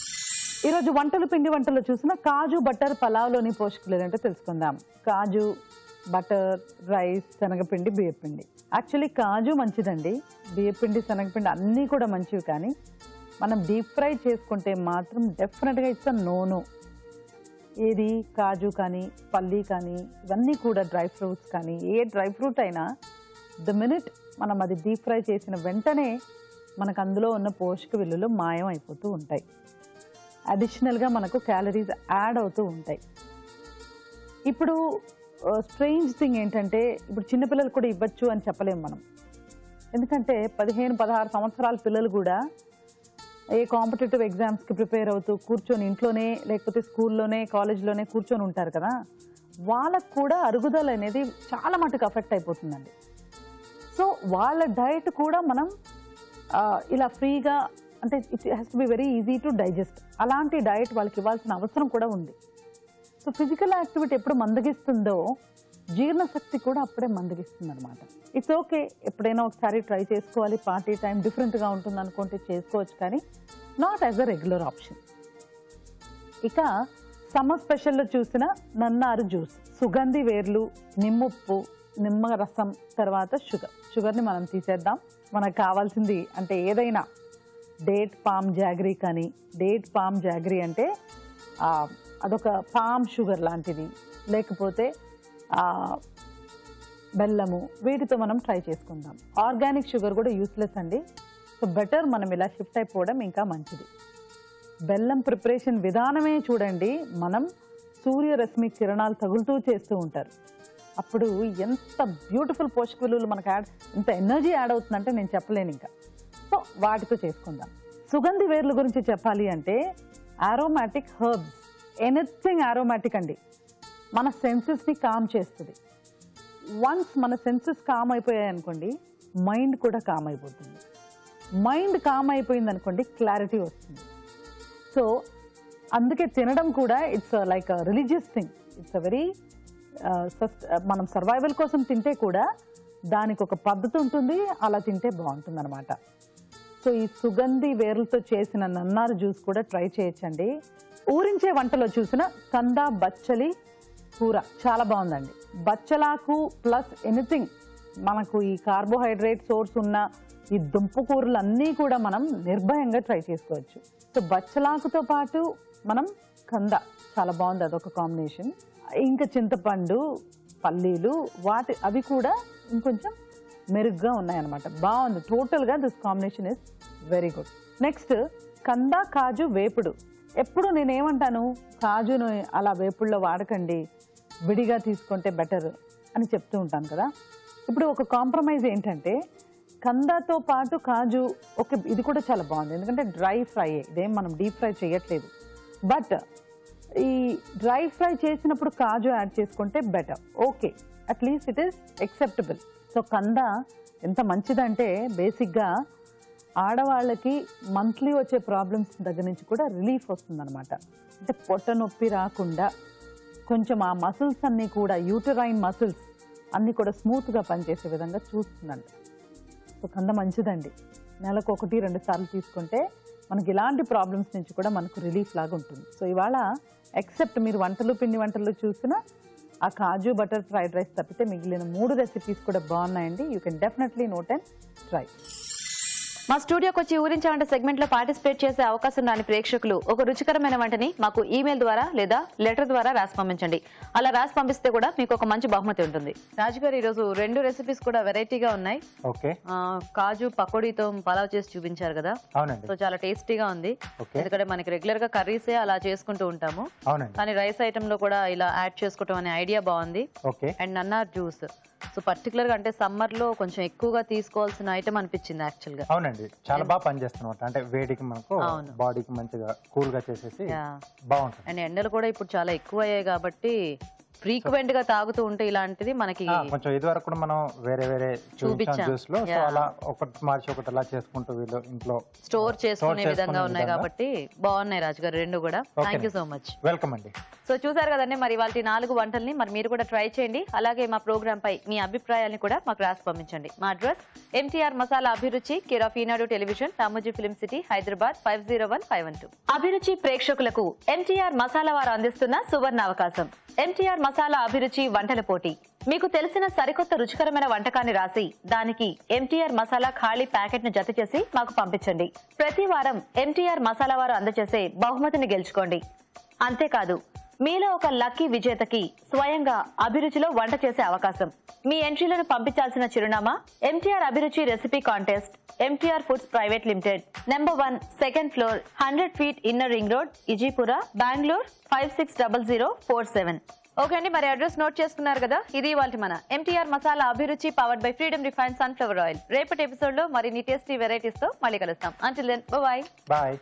Speaker 6: ఈరోజు పిండి వంటలు చూసిన కాజు బటర్ పలావ్లోని పోషకులు ఏంటంటే తెలుసుకుందాం. కాజు, బటర్, రైస్, శనగపిండి, బియ్యపిండి. యాక్చువల్లీ కాజు మంచిదండి, బియ్యపిండి, శనగపిండి అన్నీ కూడా మంచివి. కానీ మనం డీప్ ఫ్రై చేసుకుంటే మాత్రం డెఫినెట్గా ఇట్స్ నోను. ఏది కాజు కానీ, పల్లీ కానీ, ఇవన్నీ కూడా డ్రై ఫ్రూట్స్ కానీ, ఏ డ్రై ఫ్రూట్ అయినా ద మినిట్ మనం అది డీప్ ఫ్రై చేసిన వెంటనే మనకు అందులో ఉన్న పోషక విలువలు మాయం అయిపోతూ ఉంటాయి. అడిషనల్గా మనకు క్యాలరీస్ యాడ్ అవుతూ ఉంటాయి. ఇప్పుడు స్ట్రేంజ్ థింగ్ ఏంటంటే ఇప్పుడు చిన్నపిల్లలు కూడా ఇవ్వచ్చు అని చెప్పలేము మనం. ఎందుకంటే 15-16 సంవత్సరాల పిల్లలు కూడా ఏ కాంపిటేటివ్ ఎగ్జామ్స్కి ప్రిపేర్ అవుతూ కూర్చొని ఇంట్లోనే లేకపోతే స్కూల్లోనే కాలేజ్లోనే కూర్చొని ఉంటారు కదా, వాళ్ళకు కూడా అరుగుదల అనేది చాలా మటుకు అఫెక్ట్ అయిపోతుందండి. సో వాళ్ళ డైట్ కూడా మనం ఇలా ఫ్రీగా అంటే it has to be very easy to digest, అలాంటి డైట్ వాళ్ళకి ఇవ్వాల్సిన అవసరం కూడా ఉంది. సో ఫిజికల్ యాక్టివిటీ ఎప్పుడు మందగిస్తుందో జీర్ణశక్తి కూడా అప్పుడే మందగిస్తుంది అనమాట. ఇట్స్ ఓకే, ఎప్పుడైనా ఒకసారి ట్రై చేసుకోవాలి, పార్టీ టైం డిఫరెంట్గా ఉంటుంది అనుకుంటే చేసుకోవచ్చు, కానీ not as a regular option. ఇక సమ్మర్ స్పెషల్లో చూసిన నన్నారు జ్యూస్, సుగంధి వేర్లు, నిమ్ముప్పు, నిమ్మ రసం, తర్వాత షుగర్ని మనం తీసేద్దాం. మనకు కావాల్సింది అంటే ఏదైనా డేట్ పామ్ జాగరీ, కానీ డేట్ పామ్ జాగరీ అంటే అదొక పామ్ షుగర్ లాంటిది, లేకపోతే బెల్లము, వీటితో మనం ట్రై చేసుకుందాం. ఆర్గానిక్ షుగర్ కూడా యూస్లెస్ అండి. సో బెటర్ మనం ఇలా షిఫ్ట్ అయిపోవడం ఇంకా మంచిది. బెల్లం ప్రిపరేషన్ విధానమే చూడండి, మనం సూర్యరశ్మి కిరణాలు తగులుతూ చేస్తూ ఉంటారు. అప్పుడు ఎంత బ్యూటిఫుల్ పోషక విలువలు మనకు ఎంత ఎనర్జీ యాడ్ అవుతుందంటే నేను చెప్పలేను ఇంకా. సో వాటితో చేసుకుందాం. సుగంధి వేర్ల గురించి చెప్పాలి అంటే ఆరోమాటిక్ హర్బ్స్, ఎనీథింగ్ ఆరోమాటిక్ అండి, మన సెన్సెస్ని కామ్ చేస్తుంది. వన్స్ మన సెన్సెస్ కామ్ అయిపోయాయి అనుకోండి, మైండ్ కూడా కామ్ అయిపోతుంది. మైండ్ కామ్ అయిపోయింది అనుకోండి, క్లారిటీ వస్తుంది. సో అందుకే తినడం కూడా it's like religious thing. It's a very మనం సర్వైవల్ కోసం తింటే కూడా దానికి ఒక పద్ధతి ఉంటుంది, అలా తింటే బాగుంటుంది అనమాట. సో ఈ సుగంధి వేర్లతో చేసిన నన్నారు జ్యూస్ కూడా ట్రై చేయొచ్చండి. ఊరించే వంటలో చూసిన కంద బచ్చలి కూర చాలా బాగుందండి. బచ్చలాకు ప్లస్ ఎనీథింగ్, మనకు ఈ కార్బోహైడ్రేట్ సోర్స్ ఉన్న ఈ దుంప కూరలు అన్నీ కూడా మనం నిర్భయంగా ట్రై చేసుకోవచ్చు. సో బచ్చలాకుతో పాటు మనం కంద చాలా బాగుంది, అదొక కాంబినేషన్. ఇంకా చింతపండు, పల్లీలు, అవి కూడా ఇంకొంచెం మెరుగ్గా ఉన్నాయన్నమాట. బాగుంది, టోటల్గా this combination is very good. Next కంద కాజు వేపుడు. ఎప్పుడు నేనేమంటాను, కాజును అలా వేపుడులో వాడకండి, విడిగా తీసుకుంటే బెటర్ అని చెప్తూ ఉంటాను కదా. ఇప్పుడు ఒక కాంప్రమైజ్ ఏంటంటే కందతో పాటు కాజు ఇది కూడా చాలా బాగుంది, ఎందుకంటే డ్రై ఫ్రై, ఇదేం మనం డీప్ ఫ్రై చేయట్లేదు. బట్ ఈ డ్రై ఫ్రై చేసినప్పుడు కాజు యాడ్ చేసుకుంటే better, okay, at least it is acceptable. So కంద ఎంత మంచిదంటే బేసిక్గా ఆడవాళ్ళకి మంత్లీ వచ్చే ప్రాబ్లమ్స్ దగ్గర నుంచి కూడా రిలీఫ్ వస్తుందన్నమాట. అంటే పొట్ట నొప్పి రాకుండా కొంచెం ఆ మసిల్స్ అన్నీ కూడా, యూటరైన్ మసిల్స్ అన్నీ కూడా స్మూత్గా పనిచేసే విధంగా చూస్తుందంట. సో కంద మంచిదండి, నెలకు 1-2 సార్లు తీసుకుంటే మనకి ఇలాంటి ప్రాబ్లమ్స్ నుంచి కూడా మనకు రిలీఫ్ లాగా ఉంటుంది. సో ఇవాళ ఎక్సెప్ట్ మీరు పిండి వంటలు చూసిన ఆ కాజు బటర్ ఫ్రైడ్ రైస్ తప్పితే మిగిలిన 3 రెసిపీస్ కూడా బాగున్నాయండి. You can definitely note and try.
Speaker 1: మా స్టూడియోకి వచ్చి ఊరించే వంట సెగ్మెంట్ లో పార్టిసిపేట్ చేసే అవకాశం రాని ప్రేక్షకులు ఒక రుచికరమైన వంటని మాకు ఈమెయిల్ ద్వారా లేదా లెటర్ ద్వారా రాసి పంపించండి. అలా రాసి పంపిస్తే కూడా మీకు ఒక మంచి బహుమతి ఉంటుంది. రాజు గారు, ఈరోజు 2 రెసిపీస్ కూడా వెరైటీగా ఉన్నాయి.
Speaker 2: ఓకే,
Speaker 1: కాజు పకోడీతో పలావ్ చేసి చూపించారు కదా.
Speaker 2: అవునండి,
Speaker 1: సో చాలా టేస్టీగా ఉంది. ఎందుకంటే మనకి రెగ్యులర్ గా కర్రీసే అలా చేసుకుంటూ ఉంటాము, కానీ రైస్ ఐటమ్ లో కూడా ఇలా యాడ్ చేసుకోవడం అనే ఐడియా బాగుంది. అండ్ నన్నార్ జ్యూస్, సో పర్టికులర్ గా అంటే సమ్మర్ లో కొంచెం ఎక్కువగా తీసుకోవాల్సిన ఐటమ్ అనిపించింది యాక్చువల్ గా.
Speaker 2: అవునండి, చాలా బాగా పనిచేస్తుంది, అంటే వేడికి మనకు బాడీకి మంచిగా కూల్ గా చేసేసి బాగుంటుంది.
Speaker 1: అండ్ ఎండలు కూడా ఇప్పుడు చాలా ఎక్కువ అయ్యాయి కాబట్టి ఫ్రీక్వెంట్ గా తాగుతూ ఉంటే ఇలాంటిది మనకి
Speaker 2: కొంచెం ఇది వరకు కూడా మనం వేరే జ్యూస్ లో సో అలా ఒకటి మార్చి ఒకటి అలా చేసుకుంటూ వీళ్ళు ఇంట్లో
Speaker 1: స్టోర్ చేసుకునే విధంగా ఉన్నాయి కాబట్టి బాగున్నాయి రాజు గారు 2 కూడా. Thank you so much,
Speaker 2: welcome అండి.
Speaker 1: సో చూసారు కదండి, మరి వాళ్ళ 4 వంటల్ని మరి మీరు కూడా ట్రై చేయండి. అలాగే మా ప్రోగ్రామ్ పై మీ అభిప్రాయాన్ని కూడా మాకు రాసి పంపించండి. మా అడ్రస్ MTR మసాలా అభిరుచి, care of Eenadu television, Ramoji film city, Hyderabad 501512. అభిరుచి ప్రేక్షకులకు MTR మసాలా వారు అందిస్తున్న సువర్ణ అవకాశం. MTR మసాలా అభిరుచి వంటల పోటీ. మీకు తెలిసిన సరికొత్త రుచికరమైన వంటకాన్ని రాసి దానికి MTR మసాలా ఖాళీ ప్యాకెట్ ను జత చేసి మాకు పంపించండి. ప్రతి వారం MTR మసాలా వారు అందజేసే బహుమతిని గెలుచుకోండి. అంతేకాదు, మీలో ఒక లక్కీ విజేతకి స్వయంగా అభిరుచిలో వంట చేసే అవకాశం. మీ ఎంట్రీలను పంపించాల్సిన చిరునామా MTR Abhiruchi recipe contest, MTR foods private limited, number 1, second floor, 100 feet inner ring road, Ejipura, Bengaluru 560047. Okay అండి, మరి అడ్రస్ నోట్ చేసుకున్నారు కదా. ఇది ఇవాళ మన MTR masala Abhiruchi powered by Freedom refined sunflower oil. రేపటి ఎపిసోడ్ లో మరిన్ని టేస్టీ వెరైటీస్ తో మళ్ళీ కలుస్తాం. Until then, bye.
Speaker 2: బాయ్.